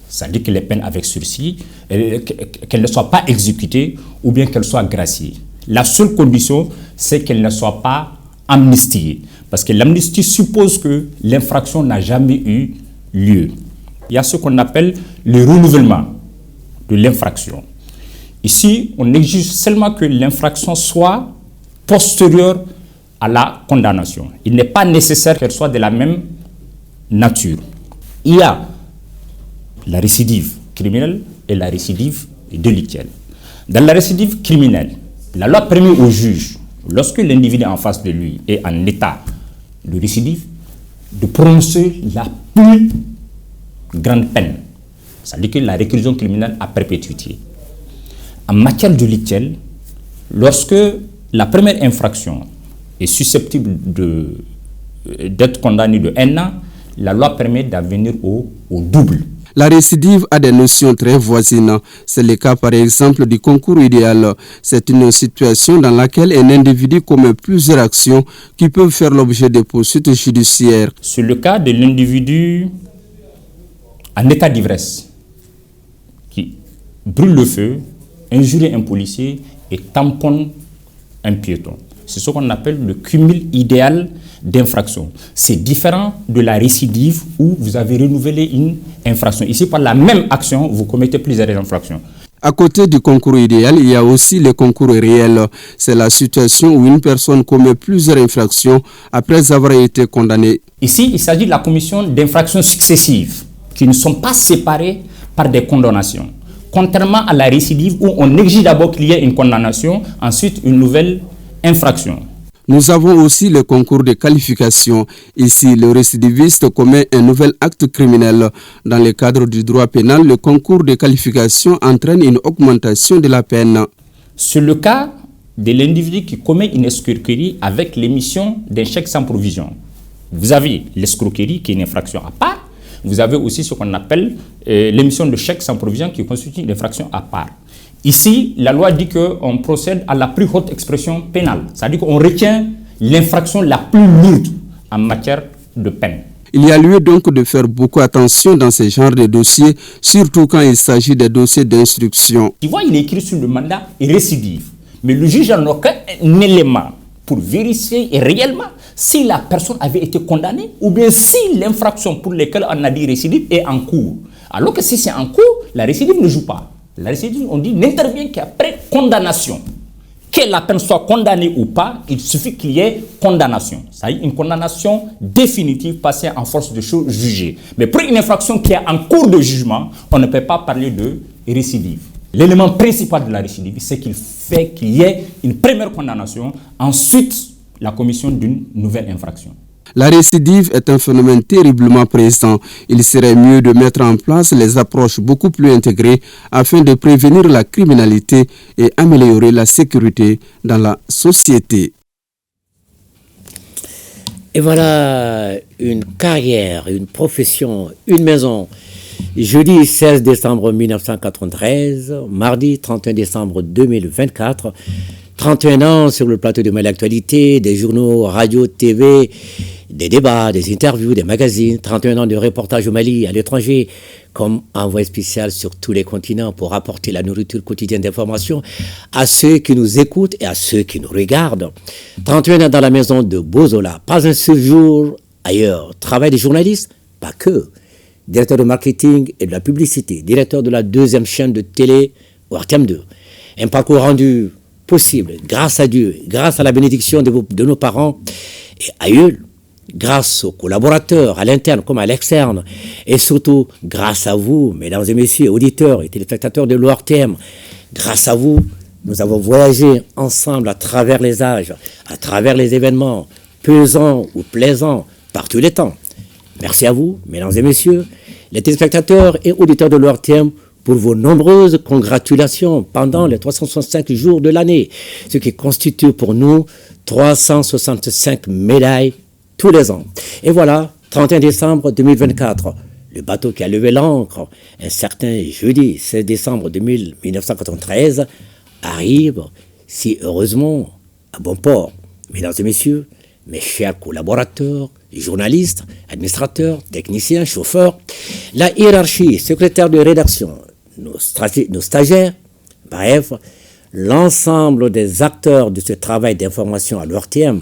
c'est-à-dire que les peines avec sursis, qu'elles ne soient pas exécutées ou bien qu'elles soient graciées. La seule condition, c'est qu'elles ne soient pas amnistiées. Parce que l'amnistie suppose que l'infraction n'a jamais eu lieu. Il y a ce qu'on appelle le renouvellement de l'infraction. Ici, on exige seulement que l'infraction soit postérieure à la condamnation. Il n'est pas nécessaire qu'elle soit de la même nature. Il y a la récidive criminelle et la récidive délictuelle. Dans la récidive criminelle, la loi permet au juge, lorsque l'individu en face de lui est en état de récidive, de prononcer la plus grande peine, c'est-à-dire que la réclusion criminelle à perpétuité. En matière délictuelle, lorsque la première infraction est susceptible d'être condamnée de 1 an, la loi permet d'en venir au double. La récidive a des notions très voisines. C'est le cas par exemple du concours idéal. C'est une situation dans laquelle un individu commet plusieurs actions qui peuvent faire l'objet de poursuites judiciaires. C'est le cas de l'individu en état d'ivresse qui brûle le feu, injurie un policier et tamponne un piéton. C'est ce qu'on appelle le cumul idéal d'infraction. C'est différent de la récidive où vous avez renouvelé une infraction. Ici, par la même action, vous commettez plusieurs infractions. À côté du concours idéal, il y a aussi le concours réel. C'est la situation où une personne commet plusieurs infractions après avoir été condamnée. Ici, il s'agit de la commission d'infractions successives qui ne sont pas séparées par des condamnations. contrairement à la récidive où on exige d'abord qu'il y ait une condamnation, ensuite une nouvelle infraction. Nous avons aussi le concours de qualification. Ici, le récidiviste commet un nouvel acte criminel. Dans le cadre du droit pénal, le concours de qualification entraîne une augmentation de la peine. C'est le cas de l'individu qui commet une escroquerie avec l'émission d'un chèque sans provision. Vous avez l'escroquerie qui est une infraction à part. Vous avez aussi ce qu'on appelle l'émission de chèque sans provision qui constitue une infraction à part. Ici, la loi dit qu'on procède à la plus haute expression pénale. C'est-à-dire qu'on retient l'infraction la plus lourde en matière de peine. Il y a lieu donc de faire beaucoup attention dans ce genre de dossiers, surtout quand il s'agit des dossiers d'instruction. Tu vois, il est écrit sur le mandat récidive. Mais le juge n'a aucun élément pour vérifier réellement si la personne avait été condamnée ou bien si l'infraction pour laquelle on a dit récidive est en cours. Alors que si c'est en cours, la récidive ne joue pas. La récidive, on dit, n'intervient qu'après condamnation. Que la peine soit condamnée ou pas, il suffit qu'il y ait condamnation. C'est-à-dire une condamnation définitive passée en force de chose jugée. Mais pour une infraction qui est en cours de jugement, on ne peut pas parler de récidive. L'élément principal de la récidive, c'est qu'il fait qu'il y ait une première condamnation, ensuite la commission d'une nouvelle infraction. La récidive est un phénomène terriblement présent. Il serait mieux de mettre en place les approches beaucoup plus intégrées afin de prévenir la criminalité et améliorer la sécurité dans la société. Et voilà une carrière, une profession, une maison. Jeudi 16 décembre 1993, mardi 31 décembre 2024, 31 ans sur le plateau de Mali Actualité, des journaux, radio, TV, des débats, des interviews, des magazines, 31 ans de reportage au Mali, à l'étranger, comme envoyé spécial sur tous les continents pour apporter la nourriture quotidienne d'information à ceux qui nous écoutent et à ceux qui nous regardent. 31 ans dans la maison de Bozola, pas un seul jour ailleurs. Travail des journalistes, pas que. Directeur de marketing et de la publicité, directeur de la deuxième chaîne de télé, RTM 2. Un parcours rendu possible grâce à Dieu, grâce à la bénédiction de nos parents et aïeuls, grâce aux collaborateurs à l'interne comme à l'externe, et surtout grâce à vous, mesdames et messieurs, auditeurs et téléspectateurs de l'ORTM. Grâce à vous, nous avons voyagé ensemble à travers les âges, à travers les événements, pesants ou plaisants, par tous les temps. Merci à vous, mesdames et messieurs, les téléspectateurs et auditeurs de l'ORTM, pour vos nombreuses congratulations pendant les 365 jours de l'année, ce qui constitue pour nous 365 médailles tous les ans. Et voilà, 31 décembre 2024, le bateau qui a levé l'ancre, un certain jeudi 16 décembre 1993, arrive si heureusement à bon port. Mesdames et messieurs, mes chers collaborateurs, journalistes, administrateurs, techniciens, chauffeurs, la hiérarchie, secrétaire de rédaction, nos stagiaires, bref, l'ensemble des acteurs de ce travail d'information à l'ORTM,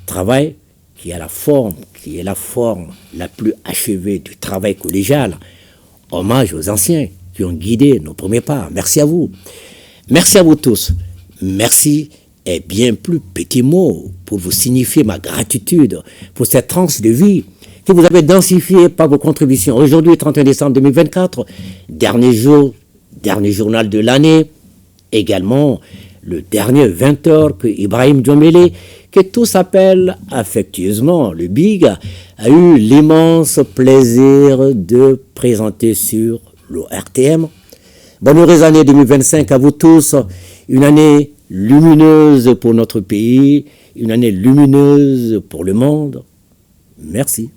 travail qui est la forme la plus achevée du travail collégial. Hommage aux anciens qui ont guidé nos premiers pas. Merci à vous. Merci à vous tous. Merci et bien plus petits mots pour vous signifier ma gratitude pour cette tranche de vie que vous avez densifiée par vos contributions. Aujourd'hui, 31 décembre 2024, dernier journal de l'année, également le dernier 20h que Ibrahim Djomele, que tous appellent affectueusement le Big, a eu l'immense plaisir de présenter sur l'ORTM. Bonne heureuse année 2025 à vous tous, une année lumineuse pour notre pays, une année lumineuse pour le monde. Merci.